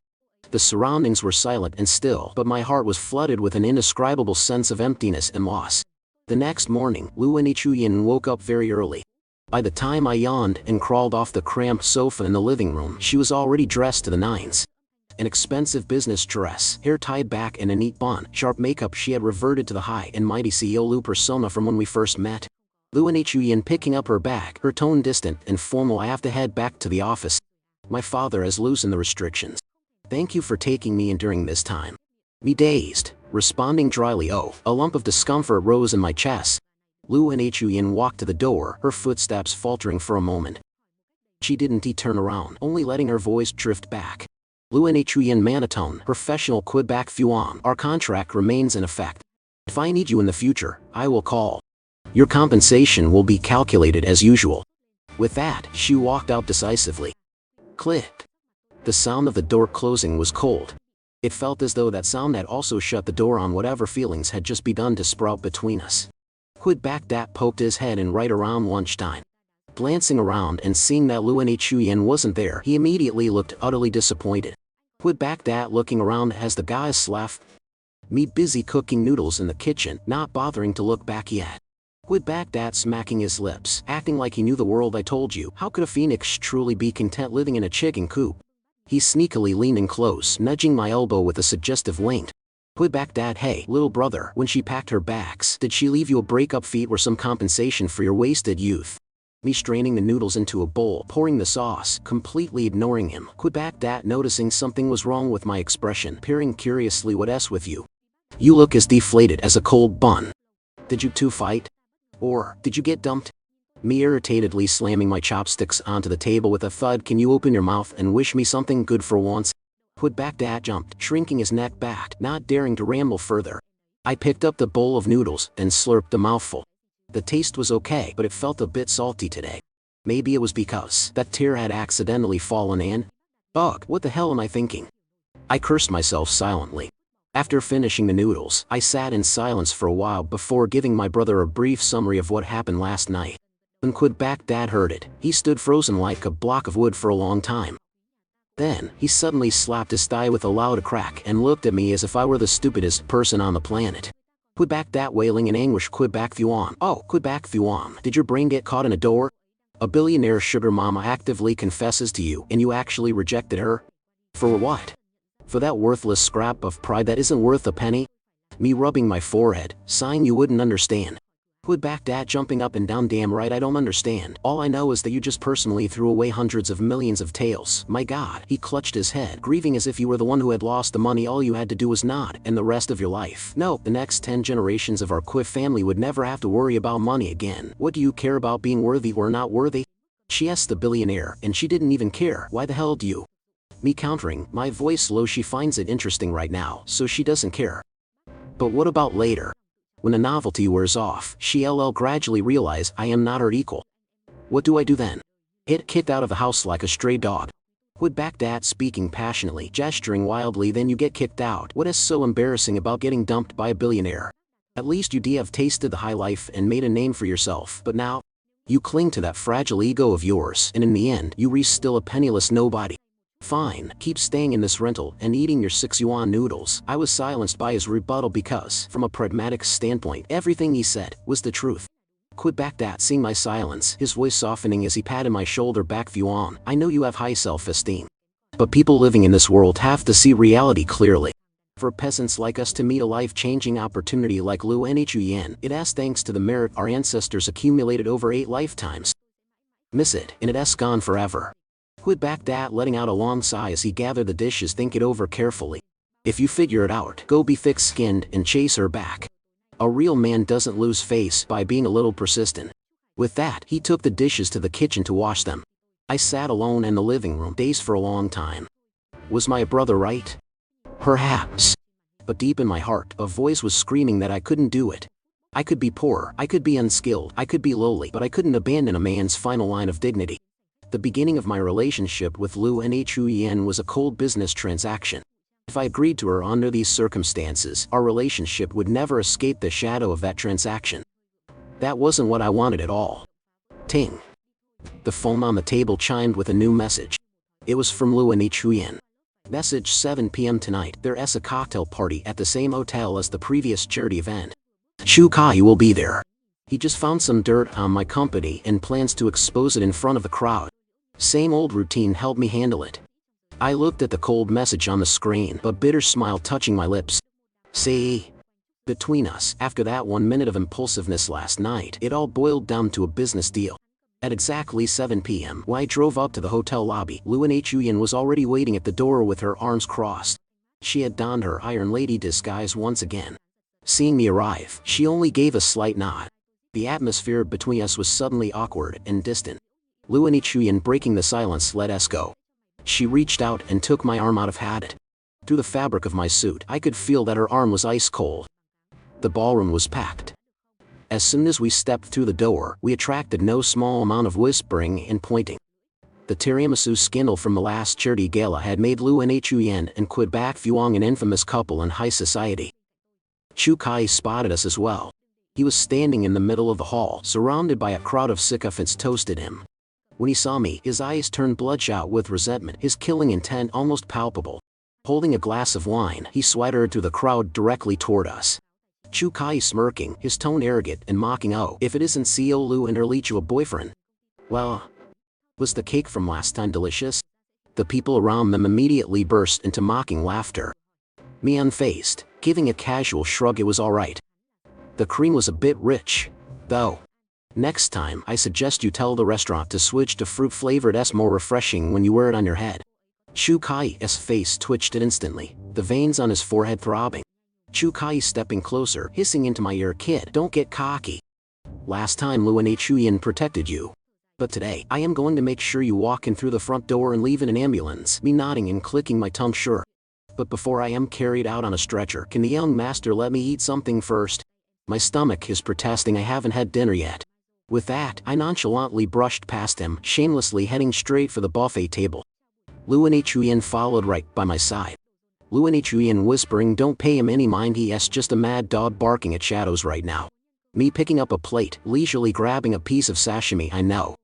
The surroundings were silent and still, but my heart was flooded with an indescribable sense of emptiness and loss. The next morning, Luan Yin woke up very early. By the time I yawned and crawled off the cramped sofa in the living room, she was already dressed to the nines. An expensive business dress, hair tied back in a neat bun, sharp makeup. She had reverted to the high and mighty CEO Lu persona from when we first met. Luan Yin picking up her bag, her tone distant and formal. I have to head back to the office. My father has loosened the restrictions. Thank you for taking me in during this time. Me dazed, responding dryly. Oh, a lump of discomfort rose in my chest. Luan Yin walked to the door, her footsteps faltering for a moment. She didn't turn around, only letting her voice drift back. Luan Yin monotone, professional. Quid back Thuam, our contract remains in effect. If I need you in the future, I will call. Your compensation will be calculated as usual. With that, she walked out decisively. Click. The sound of the door closing was cold. It felt as though that sound had also shut the door on whatever feelings had just begun to sprout between us. Quid back Dat poked his head in right around lunchtime. Glancing around and seeing that Luan Yin wasn't there, he immediately looked utterly disappointed. Quid back Dat looking around as the guys left. Me busy cooking noodles in the kitchen, not bothering to look back yet. Quid back Dat smacking his lips, acting like he knew the world. I told you, how could a phoenix truly be content living in a chicken coop? He sneakily leaned in close, nudging my elbow with a suggestive wink. Quid back Dat, hey, little brother, when she packed her bags, did she leave you a breakup feat or some compensation for your wasted youth? Me straining the noodles into a bowl, pouring the sauce, completely ignoring him. Quid back Dat noticing something was wrong with my expression, peering curiously. What's with you? You look as deflated as a cold bun. Did you two fight? Or, did you get dumped? Me irritatedly slamming my chopsticks onto the table with a thud. Can you open your mouth and wish me something good for once? Quid back Dat jumped, shrinking his neck back, not daring to ramble further. I picked up the bowl of noodles and slurped a mouthful. The taste was okay, but it felt a bit salty today. Maybe it was because that tear had accidentally fallen in. Ugh, what the hell am I thinking? I cursed myself silently. After finishing the noodles, I sat in silence for a while before giving my brother a brief summary of what happened last night. When Quid back Dat heard it, he stood frozen like a block of wood for a long time. Then, he suddenly slapped his thigh with a loud crack and looked at me as if I were the stupidest person on the planet. Quid back Dat wailing in anguish. Quid back Thuam. Oh, Quid back Thuam, did your brain get caught in a door? A billionaire sugar mama actively confesses to you and you actually rejected her? For what? For that worthless scrap of pride that isn't worth a penny? Me rubbing my forehead, sighing. You wouldn't understand. Quid back Dat jumping up and down. Damn right I don't understand. All I know is that you just personally threw away hundreds of millions of taels. My god. He clutched his head, grieving as if you were the one who had lost the money. All you had to do was nod, and the rest of your life. No, the next 10 generations of our Quiff family would never have to worry about money again. What do you care about being worthy or not worthy? She asked the billionaire, and she didn't even care. Why the hell do you? Me countering, my voice low. She finds it interesting right now, so she doesn't care. But what about later? When the novelty wears off, she'll gradually realize I am not her equal. What do I do then? Get kicked out of the house like a stray dog? Would Baghdad speaking passionately, gesturing wildly. Then you get kicked out. What is so embarrassing about getting dumped by a billionaire? At least you have tasted the high life and made a name for yourself. But now, you cling to that fragile ego of yours, and in the end, you're still a penniless nobody. Fine, keep staying in this rental and eating your 6 yuan noodles. I was silenced by his rebuttal because, from a pragmatic standpoint, everything he said was the truth. Quit Baghdad, seeing my silence, his voice softening as he patted my shoulder back. Yuan, I know you have high self-esteem. But people living in this world have to see reality clearly. For peasants like us to meet a life-changing opportunity like Lu Nhuyen, it has thanks to the merit our ancestors accumulated over 8 lifetimes. Miss it, and it's gone forever. Quit Baghdad, letting out a long sigh as he gathered the dishes. Think it over carefully. If you figure it out, go be thick-skinned and chase her back. A real man doesn't lose face by being a little persistent. With that, he took the dishes to the kitchen to wash them. I sat alone in the living room, dazed for a long time. Was my brother right? Perhaps. But deep in my heart, a voice was screaming that I couldn't do it. I could be poor, I could be unskilled, I could be lowly, but I couldn't abandon a man's final line of dignity. The beginning of my relationship with Lu Nhuyen was a cold business transaction. If I agreed to her under these circumstances, our relationship would never escape the shadow of that transaction. That wasn't what I wanted at all. Ting. The phone on the table chimed with a new message. It was from Lu Nhuyen. Message: 7 p.m. tonight, there's a cocktail party at the same hotel as the previous charity event. Chu Kai will be there. He just found some dirt on my company and plans to expose it in front of the crowd. Same old routine, help me handle it. I looked at the cold message on the screen, a bitter smile touching my lips. See? Between us, after that 1 minute of impulsiveness last night, it all boiled down to a business deal. At exactly 7 p.m., when I drove up to the hotel lobby, Lu Nhuyen was already waiting at the door with her arms crossed. She had donned her Iron Lady disguise once again. Seeing me arrive, she only gave a slight nod. The atmosphere between us was suddenly awkward and distant. Lu Nhuyen, breaking the silence, let us go. She reached out and took my arm out of habit. Through the fabric of my suit, I could feel that her arm was ice cold. The ballroom was packed. As soon as we stepped through the door, we attracted no small amount of whispering and pointing. The tiramisu scandal from the last charity gala had made Lu Nhuyen and Quid Bak Fuang an infamous couple in high society. Chu Kai spotted us as well. He was standing in the middle of the hall, surrounded by a crowd of sycophants toasted him. When he saw me, his eyes turned bloodshot with resentment, his killing intent almost palpable. Holding a glass of wine, he swaggered through the crowd directly toward us. Chu Kai smirking, his tone arrogant and mocking. Oh, if it isn't Co Lu and her Lichua boyfriend. Well, was the cake from last time delicious? The people around them immediately burst into mocking laughter. Me unfazed, giving a casual shrug. It was alright. The cream was a bit rich, though. Next time, I suggest you tell the restaurant to switch to fruit-flavored. It's more refreshing when you wear it on your head. Chu Kai's face twitched instantly, the veins on his forehead throbbing. Chu Kai stepping closer, hissing into my ear, kid, don't get cocky. Last time Lu Nhuyen protected you. But today, I am going to make sure you walk in through the front door and leave in an ambulance. Me nodding and clicking my tongue, sure. But before I am carried out on a stretcher, can the young master let me eat something first? My stomach is protesting. I haven't had dinner yet. With that, I nonchalantly brushed past him, shamelessly heading straight for the buffet table. Lu Nhuyen followed right by my side. Lu Nhuyen whispering, don't pay him any mind, he's just a mad dog barking at shadows right now. Me picking up a plate, leisurely grabbing a piece of sashimi. I know.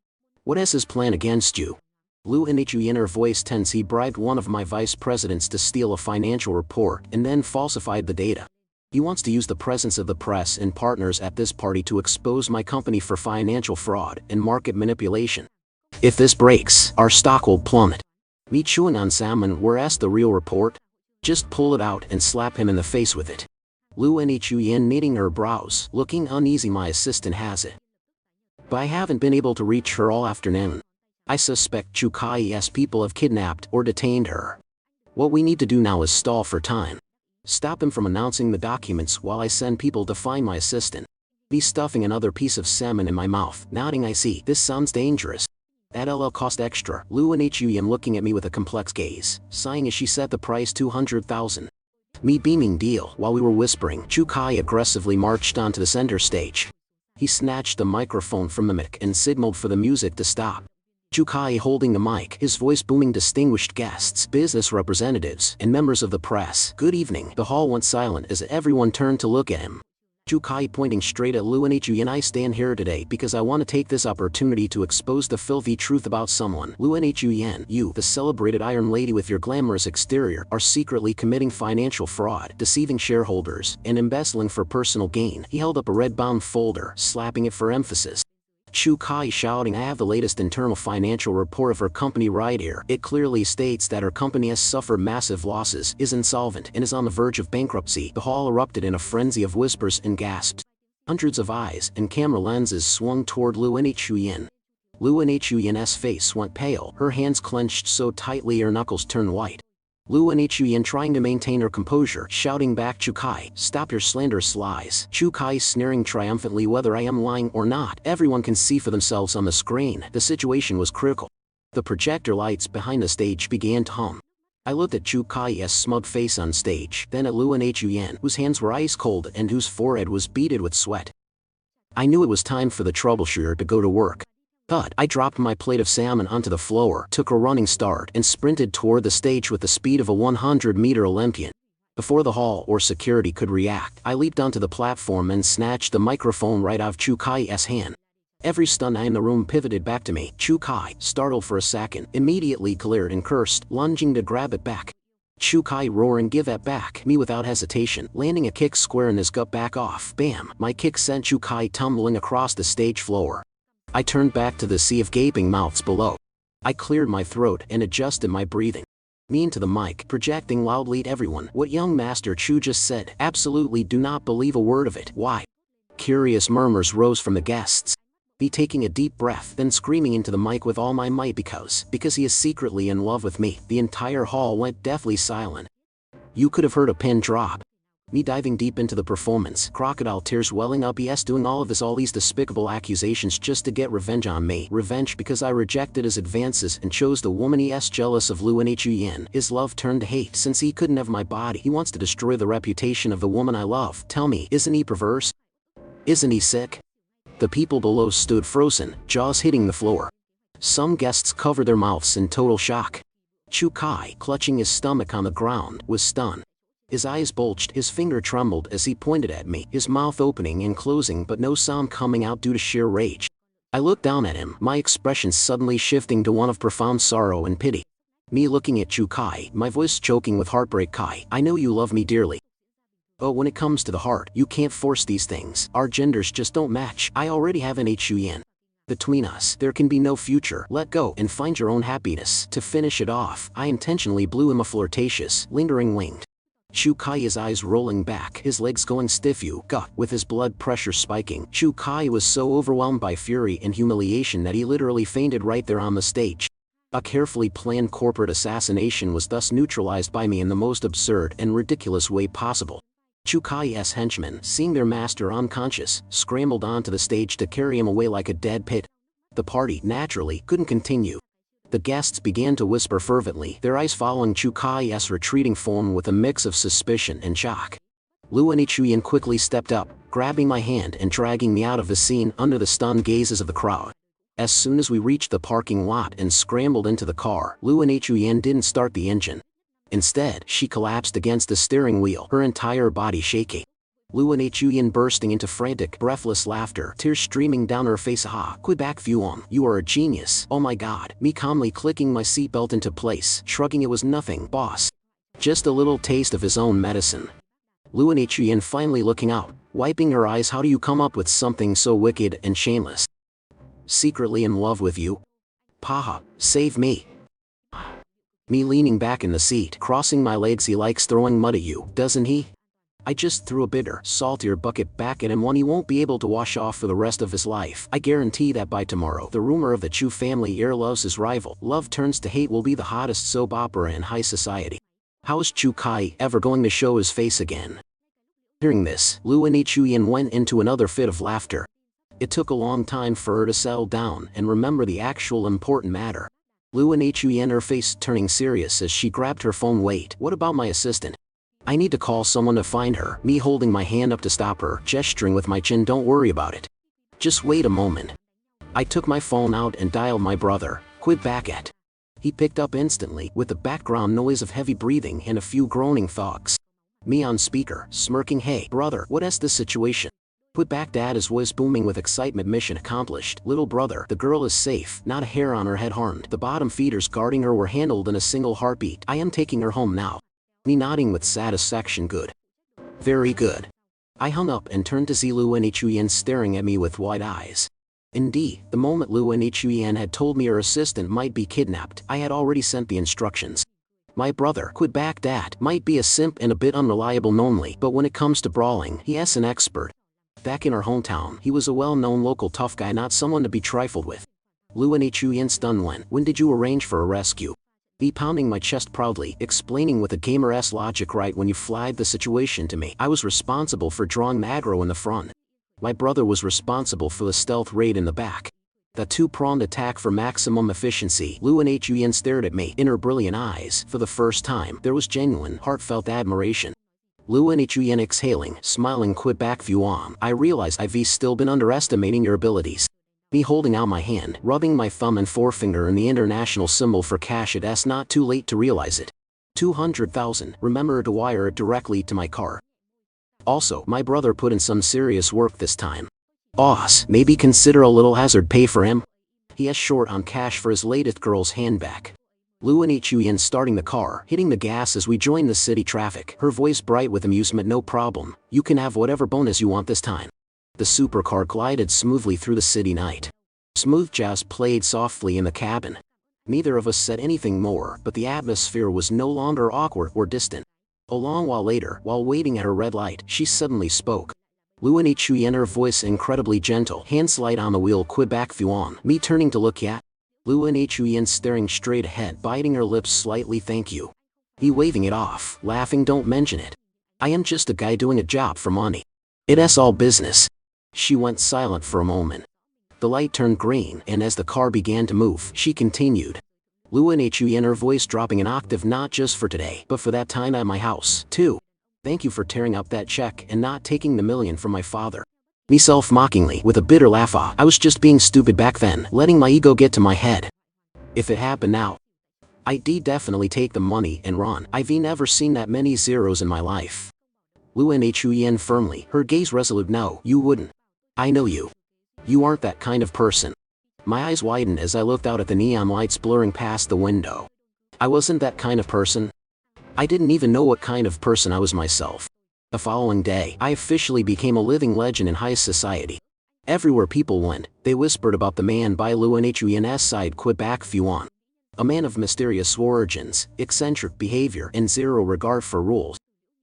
What is his plan against you? Lu Nhuyen, her voice tense. He bribed one of my vice presidents to steal a financial report and then falsified the data. He wants to use the presence of the press and partners at this party to expose my company for financial fraud and market manipulation. If this breaks, our stock will plummet. Me chewing on salmon. Where's the real report? Just pull it out and slap him in the face with it. Lu Nhuyen knitting her brows, looking uneasy. My assistant has it. But I haven't been able to reach her all afternoon. I suspect Chu Kai's people have kidnapped or detained her. What we need to do now is stall for time. Stop him from announcing the documents while I send people to find my assistant. Me stuffing another piece of salmon in my mouth, nodding. I see. This sounds dangerous. That LL cost extra. Lu and Huyun looking at me with a complex gaze, sighing as she set the price 200,000. Me beaming deal. While we were whispering, Chu Kai aggressively marched onto the center stage. He snatched the microphone from the mic and signaled for the music to stop. Chu Kai holding the mic, his voice booming. Distinguished guests, business representatives, and members of the press, good evening. The hall went silent as everyone turned to look at him. Chu Kai pointing straight at Lu and Huyun. I stand here today because I want to take this opportunity to expose the filthy truth about someone. Lu and Huyun, you, the celebrated Iron Lady with your glamorous exterior, are secretly committing financial fraud, deceiving shareholders, and embezzling for personal gain. He held up a red-bound folder, slapping it for emphasis. Chu Kai shouting, I have the latest internal financial report of her company right here. It clearly states that her company has suffered massive losses, is insolvent, and is on the verge of bankruptcy. The hall erupted in a frenzy of whispers and gasps. Hundreds of eyes and camera lenses swung toward Lu and Huyun. Lu and Huyun's face went pale, her hands clenched so tightly her knuckles turned white. Lu and Huyun trying to maintain her composure, shouting back, Chu Kai, stop your slanderous lies. Chu Kai sneering triumphantly, whether I am lying or not, everyone can see for themselves on the screen. The situation was critical. The projector lights behind the stage began to hum. I looked at Chu Kai's smug face on stage, then at Lu and Huyun, whose hands were ice cold and whose forehead was beaded with sweat. I knew it was time for the troubleshooter to go to work. But I dropped my plate of salmon onto the floor, took a running start, and sprinted toward the stage with the speed of a 100-meter Olympian. Before the hall or security could react, I leaped onto the platform and snatched the microphone right out of Chu Kai's hand. Every stunned eye in the room pivoted back to me. Chu Kai, startled for a second, immediately glared and cursed, lunging to grab it back. Chu Kai roaring, give that back, me without hesitation, landing a kick square in his gut. Back off. Bam! My kick sent Chu Kai tumbling across the stage floor. I turned back to the sea of gaping mouths below. I cleared my throat and adjusted my breathing. Me into the mic, projecting loudly at everyone. What young Master Chu just said, absolutely do not believe a word of it. Why? Curious murmurs rose from the guests. Me taking a deep breath, then screaming into the mic with all my might, because he is secretly in love with me. The entire hall went deathly silent. You could have heard a pin drop. Me diving deep into the performance, crocodile tears welling up. Yes, doing all these despicable accusations just to get revenge on me. Revenge because I rejected his advances and chose the woman he is. Jealous of Lu and Huyun. His love turned to hate since he couldn't have my body. He wants to destroy the reputation of the woman I love. Tell me, isn't he perverse? Isn't he sick? The people below stood frozen, jaws hitting the floor. Some guests covered their mouths in total shock. Chu Kai, clutching his stomach on the ground, was stunned. His eyes bulged, his finger trembled as he pointed at me, his mouth opening and closing but no sound coming out due to sheer rage. I looked down at him, my expression suddenly shifting to one of profound sorrow and pity. Me looking at Chu Kai, my voice choking with heartbreak. Kai, I know you love me dearly. But when it comes to the heart, you can't force these things. Our genders just don't match. I already have an Huyun. Between us, there can be no future. Let go and find your own happiness. To finish it off, I intentionally blew him a flirtatious, lingering winged. Chu Kai, his eyes rolling back, his legs going stiff. You got, with his blood pressure spiking. Chu Kai was so overwhelmed by fury and humiliation that he literally fainted right there on the stage. A carefully planned corporate assassination was thus neutralized by me in the most absurd and ridiculous way possible. Chu Kai's henchmen, seeing their master unconscious, scrambled onto the stage to carry him away like a dead pit. The party, naturally, couldn't continue. The guests began to whisper fervently, their eyes following Chu Kai's retreating form with a mix of suspicion and shock. Lu and Huyun quickly stepped up, grabbing my hand and dragging me out of the scene under the stunned gazes of the crowd. As soon as we reached the parking lot and scrambled into the car, Lu and Huyun didn't start the engine. Instead, she collapsed against the steering wheel, her entire body shaking. Lu and Huyun bursting into frantic, breathless laughter, tears streaming down her face. Ah, quid back Fuom, you are a genius. Oh my god. Me calmly clicking my seatbelt into place, shrugging, it was nothing, boss. Just a little taste of his own medicine. Lu and Huyun finally looking out, wiping her eyes. How do you come up with something so wicked and shameless? Secretly in love with you? Paha, save me. Me leaning back in the seat, crossing my legs. He likes throwing mud at you, doesn't he? I just threw a bitter, saltier bucket back at him, one he won't be able to wash off for the rest of his life. I guarantee that by tomorrow, the rumor of the Chu family heir loves his rival, love turns to hate, will be the hottest soap opera in high society. How is Chu Kai ever going to show his face again? Hearing this, Lu and Huyun went into another fit of laughter. It took a long time for her to settle down and remember the actual important matter. Luan Huyen, her face turning serious as she grabbed her phone. Wait, what about my assistant? I need to call someone to find her. Me holding my hand up to stop her, gesturing with my chin. Don't worry about it. Just wait a moment. I took my phone out and dialed my brother, Quid Bacat. He picked up instantly with the background noise of heavy breathing and a few groaning thugs. Me on speaker, smirking. Hey, brother, what is the situation? Quid Bacat, his voice booming with excitement. Mission accomplished. Little brother, the girl is safe, not a hair on her head harmed. The bottom feeders guarding her were handled in a single heartbeat. I am taking her home now. Me nodding with satisfaction. Good. Very good. I hung up and turned to see Luan Huyen staring at me with wide eyes. Indeed, the moment Luan Huyen had told me her assistant might be kidnapped, I had already sent the instructions. My brother, Quid Bacat, might be a simp and a bit unreliable normally, but when it comes to brawling, he is an expert. Back in our hometown, he was a well-known local tough guy, not someone to be trifled with. Luan Huyen stunned. When did you arrange for a rescue? Me pounding my chest proudly, explaining with a gamer-esque logic. Right when you flagged the situation to me, I was responsible for drawing aggro in the front. My brother was responsible for the stealth raid in the back. The two-pronged attack for maximum efficiency. Luan Huyen stared at me. In her brilliant eyes, for the first time, there was genuine, heartfelt admiration. Luan Huyen exhaling, smiling. Quid Bacat, I realize I've still been underestimating your abilities. Me holding out my hand, rubbing my thumb and forefinger in the international symbol for cash. It's not too late to realize it. 200,000, remember to wire it directly to my card. Also, my brother put in some serious work this time. Boss, maybe consider a little hazard pay for him? He is short on cash for his latest girl's handbag. Luan Huyen starting the car, hitting the gas as we joined the city traffic, her voice bright with amusement. No problem, you can have whatever bonus you want this time. The supercar glided smoothly through the city night. Smooth jazz played softly in the cabin. Neither of us said anything more, but the atmosphere was no longer awkward or distant. A long while later, while waiting at her red light, she suddenly spoke. Luan Huyen, her voice incredibly gentle, hands light on the wheel. Quid Bacat, me turning to look at Luan Huyen staring straight ahead, biting her lips slightly. Thank you. He waving it off, laughing. Don't mention it. I am just a guy doing a job for money. It's all business. She went silent for a moment. The light turned green, and as the car began to move, she continued. Luan Huyen, her voice dropping an octave. Not just for today, but for that time at my house, too. Thank you for tearing up that check and not taking the million from my father. Me self-mockingly, with a bitter laugh. I was just being stupid back then, letting my ego get to my head. If it happened now, I'd definitely take the money and run. I've never seen that many zeros in my life. Luan Huyen firmly, her gaze resolute. No, you wouldn't. I know you. You aren't that kind of person. My eyes widened as I looked out at the neon lights blurring past the window. I wasn't that kind of person. I didn't even know what kind of person I was myself. The following day, I officially became a living legend in high society. Everywhere people went, they whispered about the man by Luan Huyen's side. Quid Bacat, a man of mysterious origins, eccentric behavior, and zero regard for rules.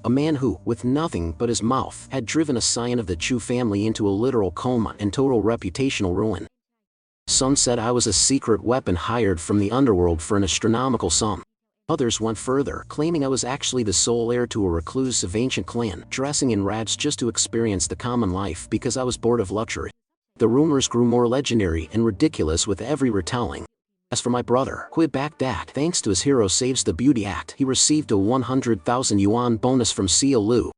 A man who, with nothing but his mouth, had driven a scion of the Chu family into a literal coma and total reputational ruin. Some said I was a secret weapon hired from the underworld for an astronomical sum. Others went further, claiming I was actually the sole heir to a reclusive ancient clan, dressing in rags just to experience the common life because I was bored of luxury. The rumors grew more legendary and ridiculous with every retelling. As for my brother, Quid Bacat, thanks to his Hero Saves the Beauty Act, he received a 100,000 yuan bonus from Xiao Lu.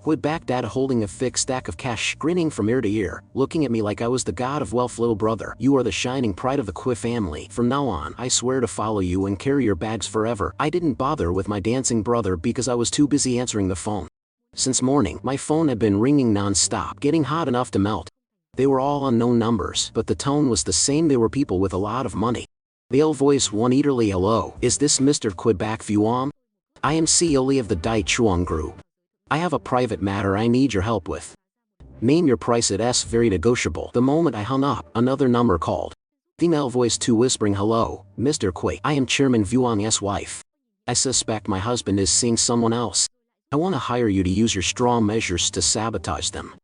Quid Bacat holding a thick stack of cash, grinning from ear to ear, looking at me like I was the god of wealth. Little brother, you are the shining pride of the Quid family. From now on, I swear to follow you and carry your bags forever. I didn't bother with my dancing brother because I was too busy answering the phone. Since morning, my phone had been ringing non-stop, getting hot enough to melt. They were all unknown numbers, but the tone was the same. They were people with a lot of money. The old voice one eagerly. Hello, is this Mr. Quid Bacat? I am CEO of the Dai Chuang Group. I have a private matter I need your help with. Name your price. It's very negotiable. The moment I hung up, another number called. Female voice 2 whispering. Hello, Mr. Quid. I am Chairman Vuong's wife. I suspect my husband is seeing someone else. I want to hire you to use your strong measures to sabotage them.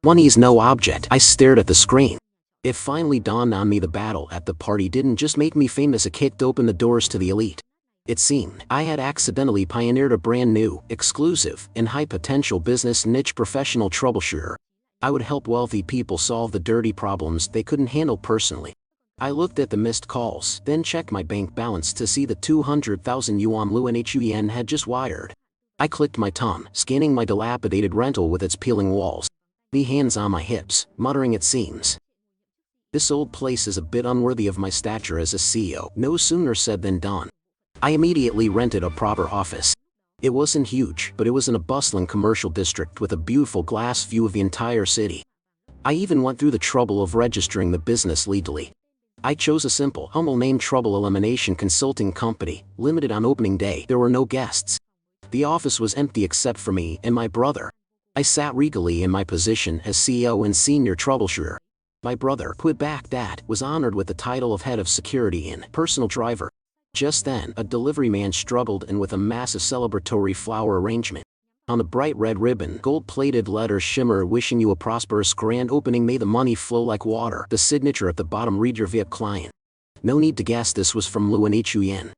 Money's no object. I stared at the screen. It finally dawned on me the battle at the party didn't just make me famous, it kicked open the doors to the elite. It seemed I had accidentally pioneered a brand new, exclusive, and high-potential business niche: professional troubleshooter. I would help wealthy people solve the dirty problems they couldn't handle personally. I looked at the missed calls, then checked my bank balance to see the 200,000 yuan Luan had just wired. I clicked my tongue, scanning my dilapidated rental with its peeling walls. The hands on my hips, muttering it seems. This old place is a bit unworthy of my stature as a CEO. No sooner said than done. I immediately rented a proper office. It wasn't huge, but it was in a bustling commercial district with a beautiful glass view of the entire city. I even went through the trouble of registering the business legally. I chose a simple, humble name, Trouble Elimination Consulting Company, limited on opening day. There were no guests. The office was empty except for me and my brother. I sat regally in my position as CEO and senior troubleshooter. My brother, Dad, was honored with the title of head of security and personal driver. Just then, a delivery man struggled in with a massive celebratory flower arrangement. On the bright red ribbon, gold-plated letters shimmer, wishing you a prosperous grand opening, may the money flow like water. The signature at the bottom, read your VIP client. No need to guess this was from Luan Chuyen.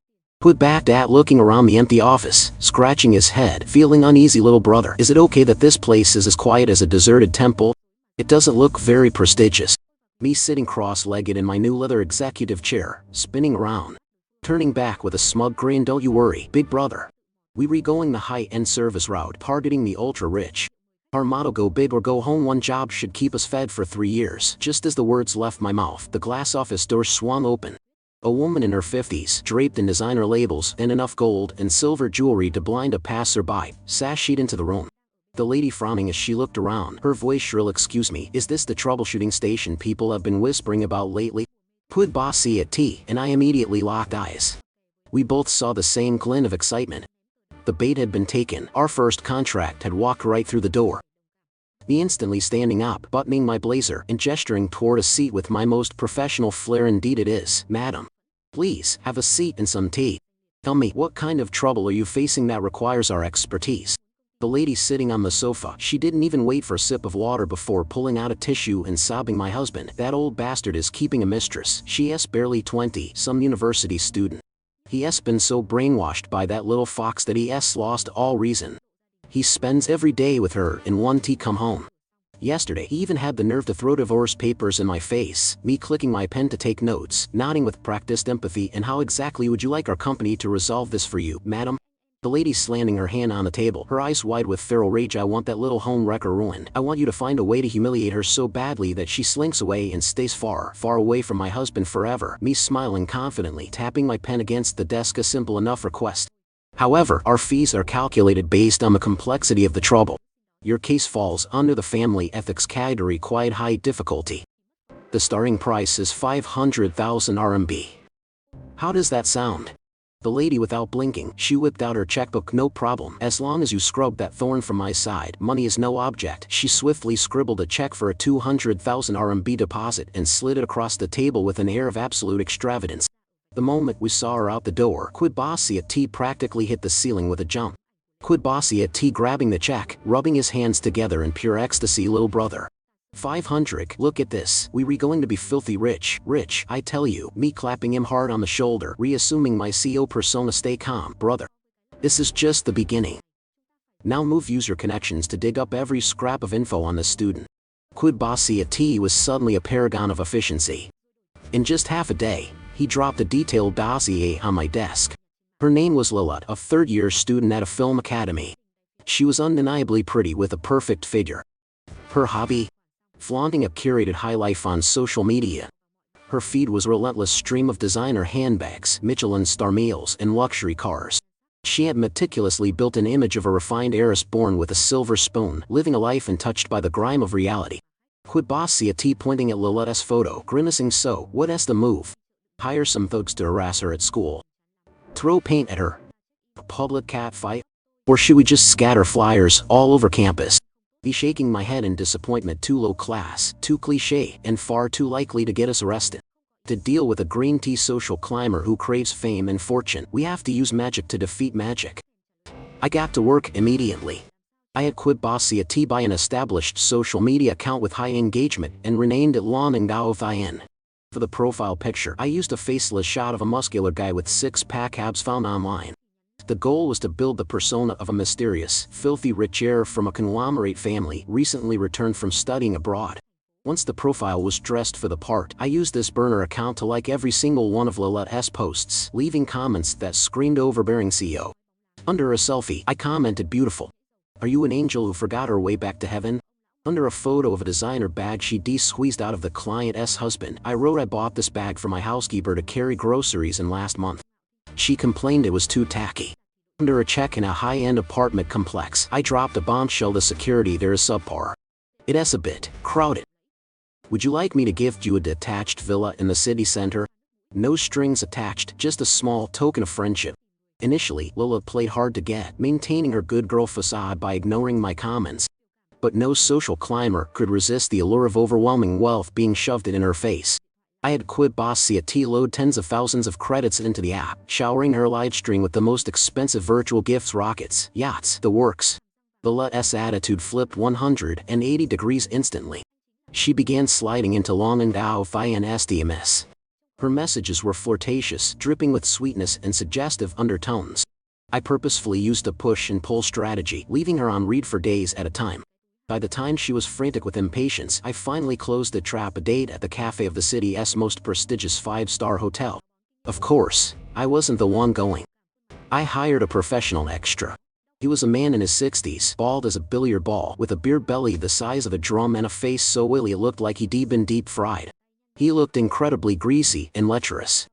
Dad looking around the empty office, scratching his head, feeling uneasy. Little brother, is it okay that this place is as quiet as a deserted temple? It doesn't look very prestigious. Me sitting cross-legged in my new leather executive chair, spinning around. Turning back with a smug grin, don't you worry, big brother. We're going the high-end service route, targeting the ultra-rich. Our motto, go big or go home. One job should keep us fed for 3 years. Just as the words left my mouth, the glass office door swung open. A woman in her 50s, draped in designer labels and enough gold and silver jewelry to blind a passerby, sashayed into the room. The lady frowning as she looked around, her voice shrill. Excuse me, is this the troubleshooting station people have been whispering about lately? Bossy at tea, and I immediately locked eyes. We both saw the same glint of excitement. The bait had been taken. Our first contract had walked right through the door. Me instantly standing up, buttoning my blazer, and gesturing toward a seat with my most professional flair. Indeed it is, madam. Please, have a seat and some tea. Tell me, what kind of trouble are you facing that requires our expertise? The lady sitting on the sofa, she didn't even wait for a sip of water before pulling out a tissue and sobbing. My husband, that old bastard, is keeping a mistress. She is barely 20, some university student. He has been so brainwashed by that little fox that he has lost all reason. He spends every day with her and one tea come home. Yesterday he even had the nerve to throw divorce papers in my face, me clicking my pen to take notes, nodding with practiced empathy. And how exactly would you like our company to resolve this for you, madam? The lady slamming her hand on the table, her eyes wide with feral rage. I want that little home wrecker ruined. I want you to find a way to humiliate her so badly that she slinks away and stays far, far away from my husband forever. Me smiling confidently, tapping my pen against the desk. A simple enough request. However, our fees are calculated based on the complexity of the trouble. Your case falls under the family ethics category, quite high difficulty. The starting price is 500,000 RMB. How does that sound? The lady, without blinking, she whipped out her checkbook. No problem, as long as you scrub that thorn from my side. Money is no object. She swiftly scribbled a check for a 200,000 RMB deposit and slid it across the table with an air of absolute extravagance. The moment we saw her out the door, Bossy at tea practically hit the ceiling with a jump. Bossy at tea grabbing the check, rubbing his hands together in pure ecstasy. Little brother. 500, look at this, we're going to be filthy rich, I tell you. Me clapping him hard on the shoulder, reassuming my CEO persona. Stay calm, brother. This is just the beginning. Now move, use your connections to dig up every scrap of info on this student. Bossy at tea was suddenly a paragon of efficiency. In just half a day, he dropped a detailed dossier on my desk. Her name was Lilith, a third-year student at a film academy. She was undeniably pretty with a perfect figure. Her hobby? Flaunting a curated high life on social media. Her feed was a relentless stream of designer handbags, Michelin star meals, and luxury cars. She had meticulously built an image of a refined heiress born with a silver spoon, living a life untouched by the grime of reality. Bossy at tea pointing at Lilith's photo, grimacing. So, what's the move? Hire some thugs to harass her at school? Throw paint at her? Public cat fight? Or should we just scatter flyers all over campus? Be shaking my head in disappointment. Too low class, too cliché, and far too likely to get us arrested. To deal with a green tea social climber who craves fame and fortune, we have to use magic to defeat magic. I got to work immediately. I had Bossy at tea by an established social media account with high engagement and renamed it Lon and Gao Thien. For the profile picture, I used a faceless shot of a muscular guy with six-pack abs found online. The goal was to build the persona of a mysterious, filthy rich heir from a conglomerate family recently returned from studying abroad. Once the profile was dressed for the part, I used this burner account to like every single one of Lilette's posts, leaving comments that screamed overbearing CEO. Under a selfie, I commented, "Beautiful. Are you an angel who forgot her way back to heaven?" Under a photo of a designer bag she squeezed out of the client's husband, I wrote, "I bought this bag for my housekeeper to carry groceries in last month. She complained it was too tacky." Under a check in a high-end apartment complex, I dropped a bombshell. "The security there is subpar. It's a bit crowded. Would you like me to gift you a detached villa in the city center? No strings attached, just a small token of friendship." Initially, Lila played hard to get, maintaining her good girl facade by ignoring my comments. But no social climber could resist the allure of overwhelming wealth being shoved in her face. I had Quid Bossy load tens of thousands of credits into the app, showering her livestream with the most expensive virtual gifts, rockets, yachts, the works. Lilette's attitude flipped 180 degrees instantly. She began sliding into long and Dao Fian SDMS. Her messages were flirtatious, dripping with sweetness and suggestive undertones. I purposefully used a push and pull strategy, leaving her on read for days at a time. By the time she was frantic with impatience, I finally closed the trap, a date at the cafe of the city's most prestigious 5-star hotel. Of course, I wasn't the one going. I hired a professional extra. He was a man in his 60s, bald as a billiard ball, with a beer belly the size of a drum and a face so oily it looked like he'd been deep fried. He looked incredibly greasy and lecherous.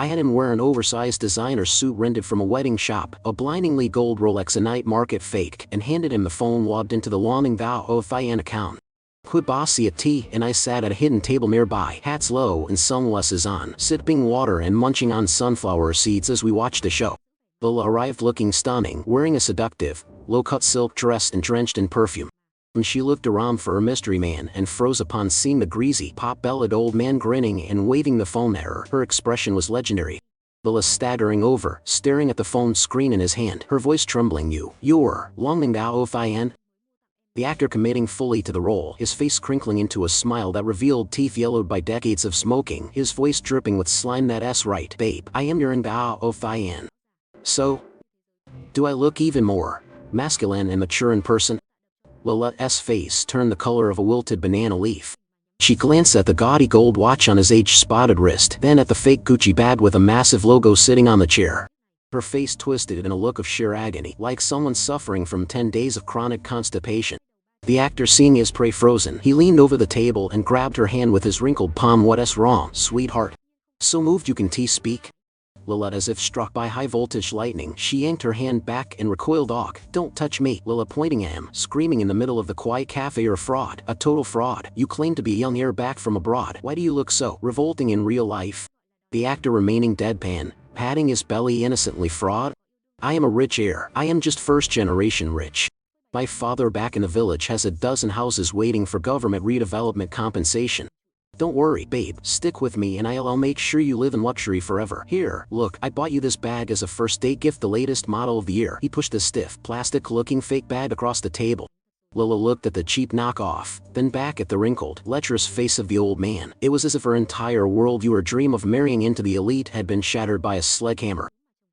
I had him wear an oversized designer suit rented from a wedding shop, a blindingly gold Rolex, a night market fake, and handed him the phone logged into the Longing Dao Fian account. Quid Bossy and I sat at a hidden table nearby, hats low and sunglasses on, sipping water and munching on sunflower seeds as we watched the show. Lila arrived looking stunning, wearing a seductive, low-cut silk dress and drenched in perfume. When she looked around for her mystery man and froze upon seeing the greasy, pot-bellied old man grinning and waving the phone at her, her expression was legendary. Lila staggering over, staring at the phone screen in his hand, her voice trembling, "You're Longing Dao Fian?" The actor committing fully to the role, his face crinkling into a smile that revealed teeth yellowed by decades of smoking, his voice dripping with slime. "That's right, babe. I am your Dao Fian. So, do I look even more masculine and mature in person?" Lilette's face turned the color of a wilted banana leaf. She glanced at the gaudy gold watch on his age-spotted wrist, then at the fake Gucci bag with a massive logo sitting on the chair. Her face twisted in a look of sheer agony, like someone suffering from 10 days of chronic constipation. The actor, seeing his prey frozen, he leaned over the table and grabbed her hand with his wrinkled palm. "What's wrong, sweetheart? So moved you can speak?" Lilette, as if struck by high-voltage lightning, she yanked her hand back and recoiled. "Dog, don't touch me!" Lila pointing at him, screaming in the middle of the quiet cafe. "You're a fraud, a total fraud. You claim to be a young heir back from abroad. Why do you look so revolting in real life?" The actor remaining deadpan, patting his belly innocently. "Fraud? I am a rich heir. I am just first-generation rich. My father back in the village has a dozen houses waiting for government redevelopment compensation. Don't worry, babe, stick with me and I'll make sure you live in luxury forever. Here, look, I bought you this bag as a first date gift, the latest model of the year." He pushed the stiff, plastic-looking fake bag across the table. Lila looked at the cheap knockoff, then back at the wrinkled, lecherous face of the old man. It was as if her entire worldview, her dream of marrying into the elite, had been shattered by a sledgehammer.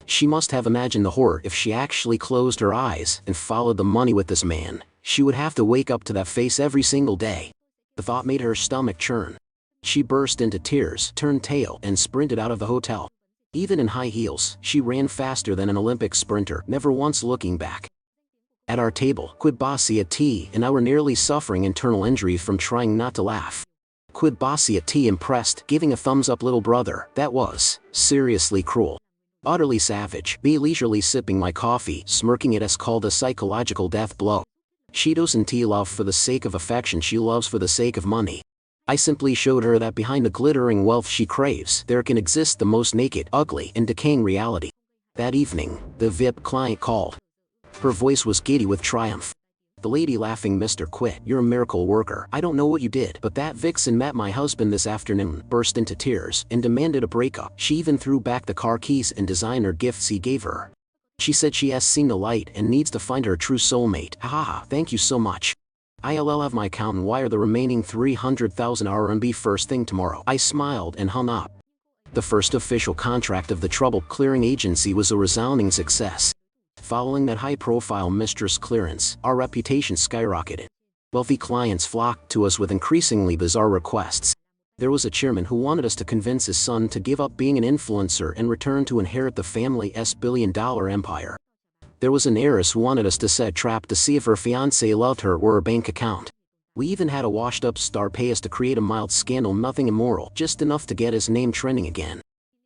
She must have imagined the horror if she actually closed her eyes and followed the money with this man. She would have to wake up to that face every single day. The thought made her stomach churn. She burst into tears, turned tail, and sprinted out of the hotel. Even in high heels, she ran faster than an Olympic sprinter, never once looking back. At our table, Quid Bossy and I were nearly suffering internal injuries from trying not to laugh. Quid Bossy impressed, giving a thumbs up. "Little brother, that was seriously cruel. Utterly savage." Me leisurely sipping my coffee, smirking. "It's called a psychological death blow. She doesn't love for the sake of affection, she loves for the sake of money. I simply showed her that behind the glittering wealth she craves, there can exist the most naked, ugly, and decaying reality." That evening, the VIP client called. Her voice was giddy with triumph. The lady laughing, "Mr. Quid, you're a miracle worker. I don't know what you did, but that vixen met my husband this afternoon, burst into tears, and demanded a breakup. She even threw back the car keys and designer gifts he gave her. She said she has seen the light and needs to find her true soulmate. Haha, thank you so much. I'll have my accountant wire the remaining 300,000 RMB first thing tomorrow." I smiled and hung up. The first official contract of the trouble-clearing agency was a resounding success. Following that high-profile mistress clearance, our reputation skyrocketed. Wealthy clients flocked to us with increasingly bizarre requests. There was a chairman who wanted us to convince his son to give up being an influencer and return to inherit the family's billion-dollar empire. There was an heiress who wanted us to set a trap to see if her fiancé loved her or her bank account. We even had a washed-up star pay us to create a mild scandal, nothing immoral, just enough to get his name trending again.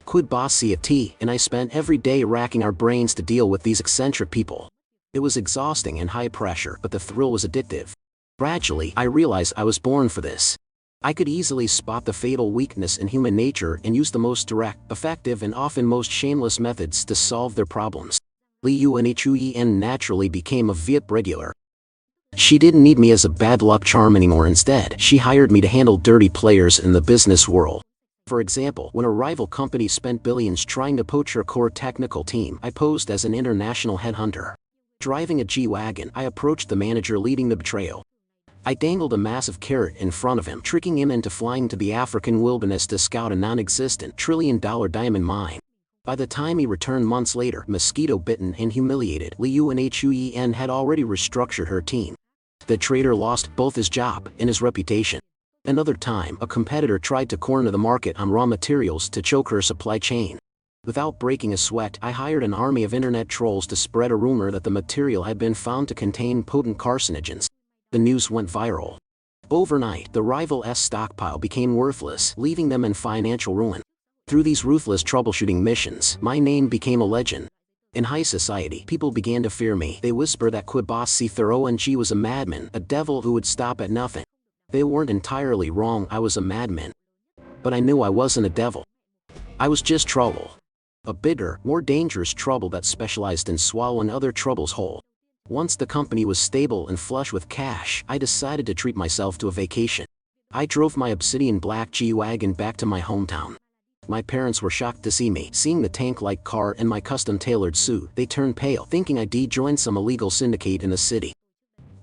Quid bossy at tea, and I spent every day racking our brains to deal with these eccentric people. It was exhausting and high pressure, but the thrill was addictive. Gradually, I realized I was born for this. I could easily spot the fatal weakness in human nature and use the most direct, effective, and often most shameless methods to solve their problems. Lee Yuan naturally became a VIP regular. She didn't need me as a bad luck charm anymore. Instead, she hired me to handle dirty players in the business world. For example, when a rival company spent billions trying to poach her core technical team, I posed as an international headhunter. Driving a G-Wagon, I approached the manager leading the betrayal. I dangled a massive carrot in front of him, tricking him into flying to the African wilderness to scout a non-existent trillion-dollar diamond mine. By the time he returned months later, mosquito-bitten and humiliated, Lee Yuan had already restructured her team. The trader lost both his job and his reputation. Another time, a competitor tried to corner the market on raw materials to choke her supply chain. Without breaking a sweat, I hired an army of internet trolls to spread a rumor that the material had been found to contain potent carcinogens. The news went viral. Overnight, the rival's stockpile became worthless, leaving them in financial ruin. Through these ruthless troubleshooting missions, my name became a legend. In high society, people began to fear me. They whispered that Quid bossy Thoreau-ng was a madman, a devil who would stop at nothing. They weren't entirely wrong. I was a madman. But I knew I wasn't a devil. I was just trouble. A bigger, more dangerous trouble that specialized in swallowing other troubles whole. Once the company was stable and flush with cash, I decided to treat myself to a vacation. I drove my obsidian black G-Wagon back to my hometown. My parents were shocked to see me. Seeing the tank-like car and my custom-tailored suit, they turned pale, thinking I'd joined some illegal syndicate in the city.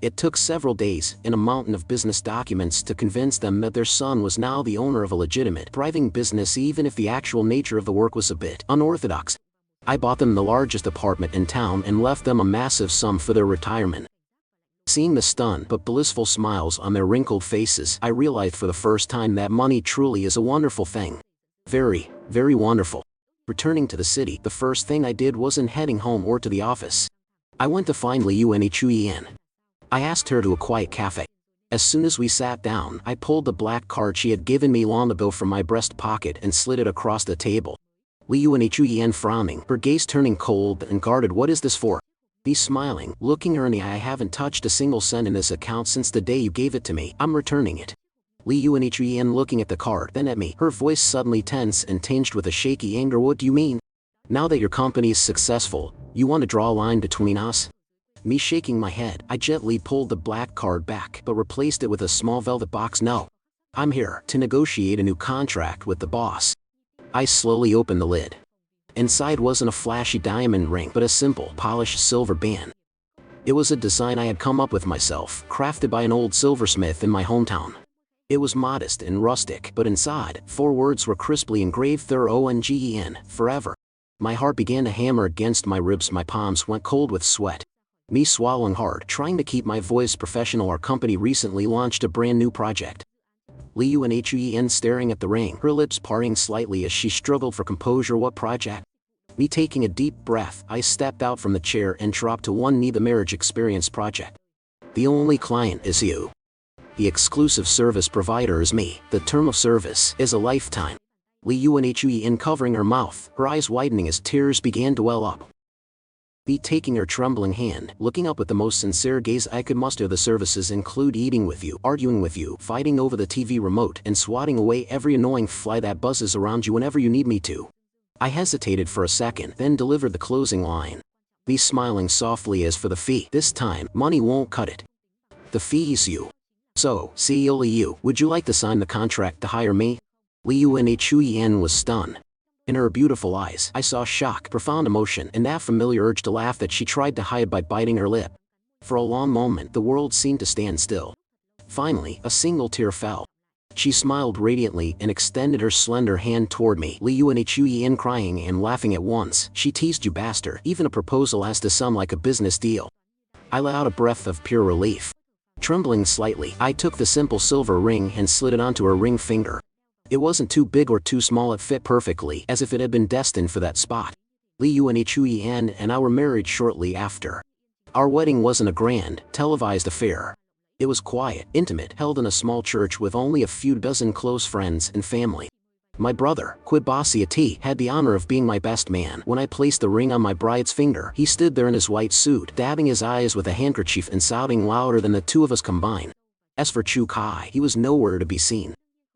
It took several days and a mountain of business documents to convince them that their son was now the owner of a legitimate, thriving business, even if the actual nature of the work was a bit unorthodox. I bought them the largest apartment in town and left them a massive sum for their retirement. Seeing the stunned but blissful smiles on their wrinkled faces, I realized for the first time that money truly is a wonderful thing. Very, very wonderful. Returning to the city, the first thing I did wasn't heading home or to the office. I went to find Lee Yuan. I asked her to a quiet cafe. As soon as we sat down, I pulled the black card she had given me long ago from my breast pocket and slid it across the table. Lee Yuan frowning, her gaze turning cold and guarded. "What is this for?" Me smiling, looking her in the eye. "I haven't touched a single cent in this account since the day you gave it to me. I'm returning it." Lee Yuan looking at the card, then at me, her voice suddenly tense and tinged with a shaky anger. "What do you mean? Now that your company is successful, you want to draw a line between us?" Me shaking my head, I gently pulled the black card back, but replaced it with a small velvet box. "No. I'm here to negotiate a new contract with the boss." I slowly opened the lid. Inside wasn't a flashy diamond ring, but a simple, polished silver band. It was a design I had come up with myself, crafted by an old silversmith in my hometown. It was modest and rustic, but inside, 4 words were crisply engraved: Thoreau-ng, forever. My heart began to hammer against my ribs. My palms went cold with sweat. Me swallowing hard, trying to keep my voice professional. "Our company recently launched a brand new project." Lee Yuan staring at the ring, her lips parting slightly as she struggled for composure. "What project?" Me taking a deep breath, I stepped out from the chair and dropped to one knee. "The marriage experience project. The only client is you. The exclusive service provider is me. The term of service is a lifetime." Lee Yuan covering her mouth, her eyes widening as tears began to well up. Me taking her trembling hand, looking up with the most sincere gaze I could muster. "The services include eating with you, arguing with you, fighting over the TV remote, and swatting away every annoying fly that buzzes around you whenever you need me to." I hesitated for a second, then delivered the closing line. Me smiling softly. "As for the fee, this time, money won't cut it. The fee is you. So, CEO Lee, would you like to sign the contract to hire me?" Lee Yuan was stunned. In her beautiful eyes, I saw shock, profound emotion, and that familiar urge to laugh that she tried to hide by biting her lip. For a long moment, the world seemed to stand still. Finally, a single tear fell. She smiled radiantly and extended her slender hand toward me. Li Yuan Hui crying and laughing at once. She teased you bastard. Even a proposal has to sound like a business deal. I let out a breath of pure relief. Trembling slightly, I took the simple silver ring and slid it onto her ring finger. It wasn't too big or too small, it fit perfectly, as if it had been destined for that spot. Li Yuan Hui and I were married shortly after. Our wedding wasn't a grand, televised affair. It was quiet, intimate, held in a small church with only a few dozen close friends and family. My brother, Quidbasiati, had the honor of being my best man. When I placed the ring on my bride's finger, he stood there in his white suit, dabbing his eyes with a handkerchief and sobbing louder than the two of us combined. As for Chu Kai, he was nowhere to be seen.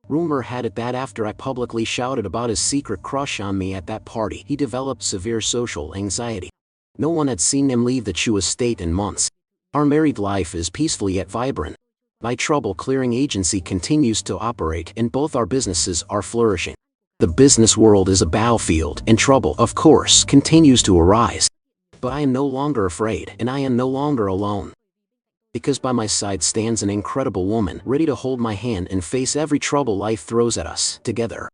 Rumor had it that after I publicly shouted about his secret crush on me at that party, he developed severe social anxiety. No one had seen him leave the Chu estate in months. Our married life is peaceful yet vibrant. My trouble-clearing agency continues to operate and both our businesses are flourishing. The business world is a battlefield and trouble, of course, continues to arise. But I am no longer afraid and I am no longer alone. Because by my side stands an incredible woman ready to hold my hand and face every trouble life throws at us. Together,